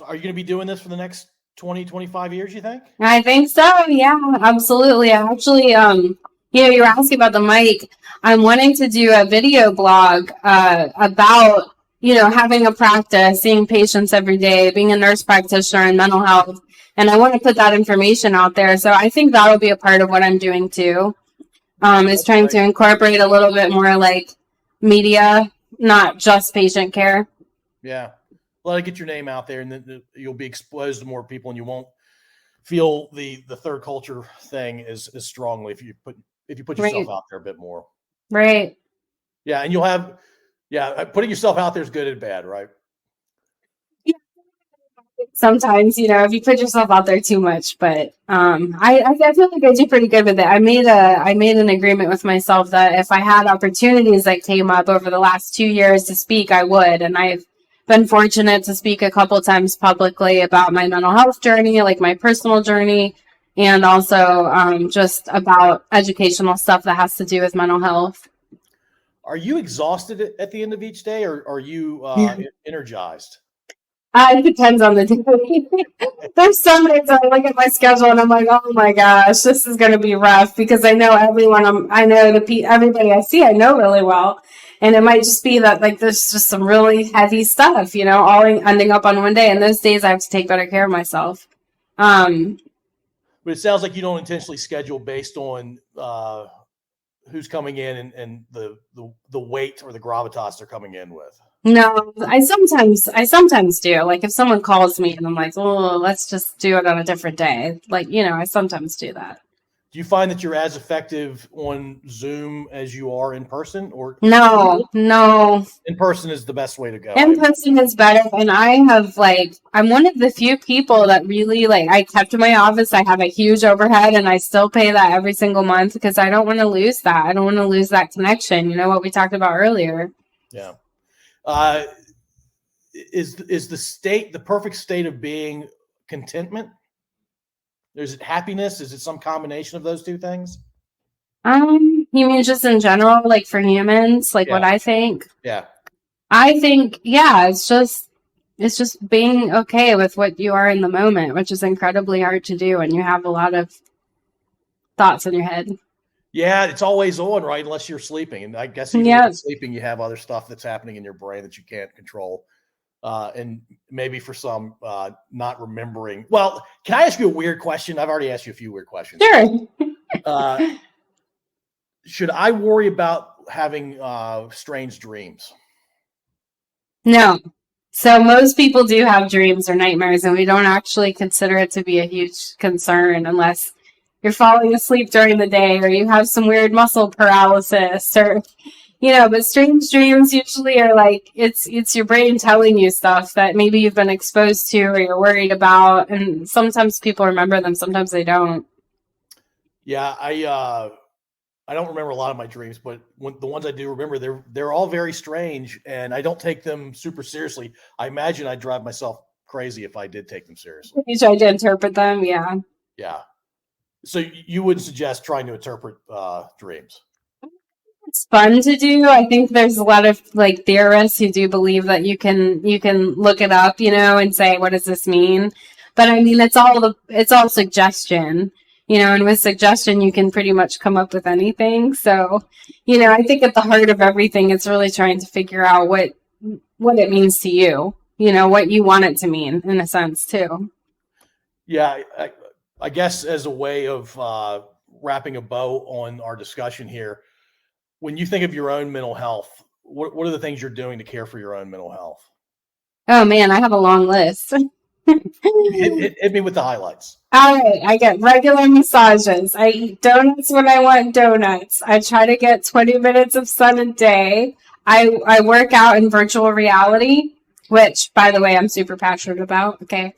are you going to be doing this for the next 20, 25 years, you think? I think so. Yeah, absolutely. I actually, you were asking about the mic. I'm wanting to do a video blog about, having a practice, seeing patients every day, being a nurse practitioner in mental health. And I want to put that information out there. So I think that'll be a part of what I'm doing too. Is trying to incorporate a little bit more like media, not just patient care. Yeah. Let it get your name out there, and then you'll be exposed to more people, and you won't feel the third culture thing as strongly if you put yourself out there a bit more. Right. Yeah. And you'll have, putting yourself out there is good and bad, right? Yeah. Sometimes, if you put yourself out there too much, but I feel like I do pretty good with it. I made an agreement with myself that if I had opportunities that came up over the last 2 years to speak, I would. And I've been fortunate to speak a couple times publicly about my mental health journey, like my personal journey, and also just about educational stuff that has to do with mental health. Are you exhausted at the end of each day, or are you energized? It depends on the day. There's some days I look at my schedule and I'm like, oh my gosh, this is going to be rough, because I know everybody I see, I know really well. And it might just be that like there's just some really heavy stuff, all ending up on one day. And those days I have to take better care of myself. But it sounds like you don't intentionally schedule based on who's coming in and the weight or the gravitas they're coming in with. No, I sometimes do. Like if someone calls me and I'm like, oh, let's just do it on a different day. Like, I sometimes do that. Do you find that you're as effective on Zoom as you are in person, or no? In person is the best way to go. In person is better. And I'm one of the few people that really I kept my office. I have a huge overhead and I still pay that every single month because I don't want to lose that. I don't want to lose that connection. What we talked about earlier. Yeah. Is the perfect state of being contentment? Is it happiness? Is it some combination of those two things? You mean just in general, like for humans, what I think? Yeah. I think, it's just being okay with what you are in the moment, which is incredibly hard to do. And you have a lot of thoughts in your head. Yeah, it's always on, right? Unless you're sleeping. And I guess even when you're sleeping, you have other stuff that's happening in your brain that you can't control. and maybe for some not remembering. Well, can I ask you a weird question? I've already asked you a few weird questions. Sure. Should I worry about having strange dreams? No. So most people do have dreams or nightmares, and we don't actually consider it to be a huge concern unless you're falling asleep during the day or you have some weird muscle paralysis or, but strange dreams usually are like, it's your brain telling you stuff that maybe you've been exposed to or you're worried about. And sometimes people remember them, sometimes they don't. Yeah, I don't remember a lot of my dreams, but the ones I do remember, they're all very strange, and I don't take them super seriously. I imagine I'd drive myself crazy if I did take them seriously. You try to interpret them, yeah. Yeah. So you wouldn't suggest trying to interpret dreams? It's fun to do. I think there's a lot of theorists who do believe that you can look it up, and say, what does this mean? But I mean, it's all suggestion. And with suggestion, you can pretty much come up with anything. So, I think at the heart of everything, it's really trying to figure out what it means to you, what you want it to mean in a sense too. Yeah. I guess as a way of wrapping a bow on our discussion here, when you think of your own mental health, what are the things you're doing to care for your own mental health? Oh man, I have a long list. Hit me with the highlights. All right, I get regular massages. I eat donuts when I want donuts. I try to get 20 minutes of sun a day. I work out in virtual reality, which, by the way, I'm super passionate about. Okay,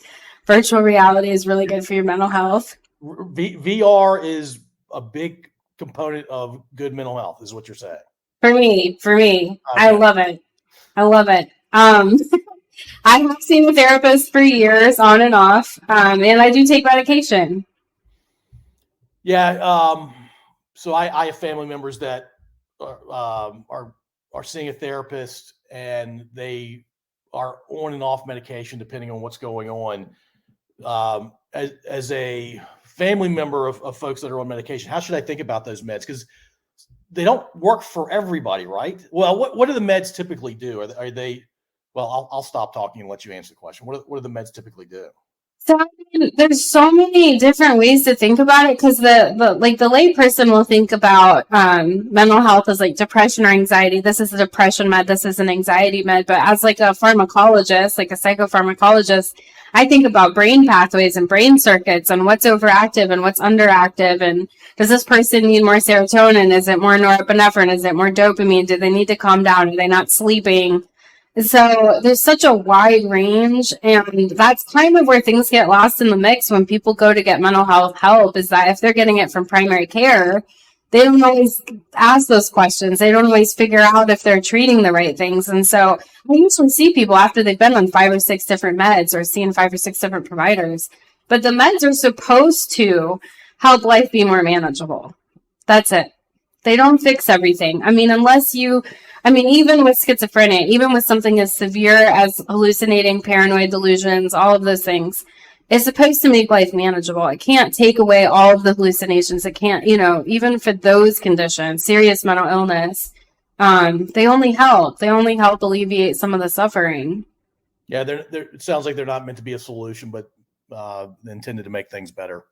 virtual reality is really good for your mental health. VR is a big component of good mental health, is what you're saying. For me, okay. I love it. I have seen a therapist for years, on and off, and I do take medication. Yeah, so I have family members that are seeing a therapist, and they are on and off medication depending on what's going on. As a family member of folks that are on medication, how should I think about those meds? Because they don't work for everybody, right? Well, what do the meds typically do? Are they? Well, I'll stop talking and let you answer the question. What do the meds typically do? So there's so many different ways to think about it, because the lay person will think about mental health as depression or anxiety. This is a depression med. This is an anxiety med. But as a pharmacologist, a psychopharmacologist, I think about brain pathways and brain circuits and what's overactive and what's underactive. And does this person need more serotonin? Is it more norepinephrine? Is it more dopamine? Do they need to calm down? Are they not sleeping? So there's such a wide range, and that's kind of where things get lost in the mix when people go to get mental health help, is that if they're getting it from primary care, they don't always ask those questions. They don't always figure out if they're treating the right things. And so I usually see people after they've been on 5 or 6 different meds or seen 5 or 6 different providers. But the meds are supposed to help life be more manageable. That's it. They don't fix everything. Even with schizophrenia, even with something as severe as hallucinating, paranoid delusions, all of those things, it's supposed to make life manageable. It can't take away all of the hallucinations. It can't, even for those conditions, serious mental illness, they only help. They only help alleviate some of the suffering. Yeah, it sounds like they're not meant to be a solution, but intended to make things better.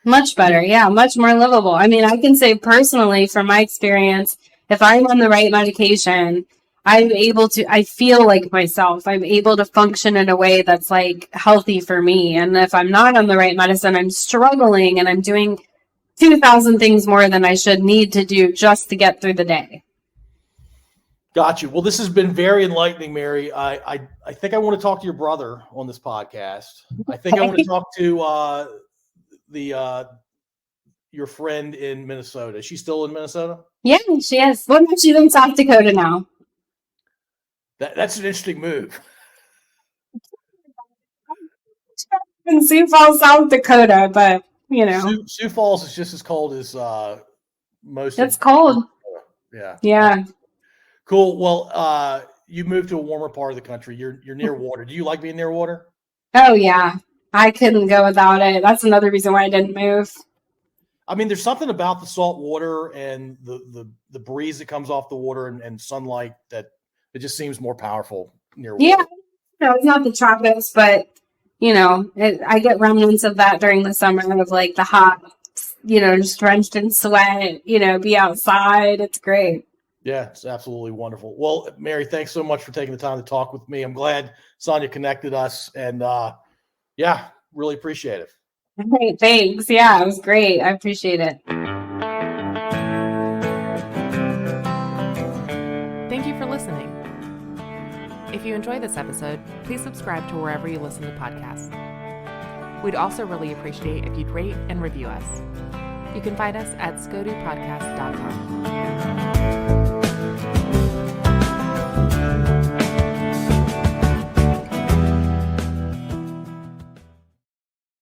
Much better, yeah, much more livable. I can say personally, from my experience, if I'm on the right medication, I feel like myself. I'm able to function in a way that's healthy for me. And if I'm not on the right medicine, I'm struggling and I'm doing 2,000 things more than I should need to do just to get through the day. Got you. Well, this has been very enlightening, Mary. I think I want to talk to your brother on this podcast. I think I want to talk to your friend in Minnesota. Is she still in Minnesota? Yeah, she is. Well, she's in South Dakota now. That's an interesting move. In Sioux Falls, South Dakota, but Sioux Falls is just as cold as most. It's cold. Yeah. Cool. Well, you moved to a warmer part of the country. You're near water. Do you like being near water? Oh yeah, I couldn't go without it. That's another reason why I didn't move. There's something about the salt water and the breeze that comes off the water and sunlight that it just seems more powerful near water. Yeah, No, it's not the tropics, but I get remnants of that during the summer of like the hot, just drenched in sweat, be outside. It's great. Yeah, it's absolutely wonderful. Well, Mary, thanks so much for taking the time to talk with me. I'm glad Sonia connected us, and really appreciate it. Great, thanks. Yeah, it was great. I appreciate it. Thank you for listening. If you enjoyed this episode, please subscribe to wherever you listen to podcasts. We'd also really appreciate if you'd rate and review us. You can find us at scodupodcast.com.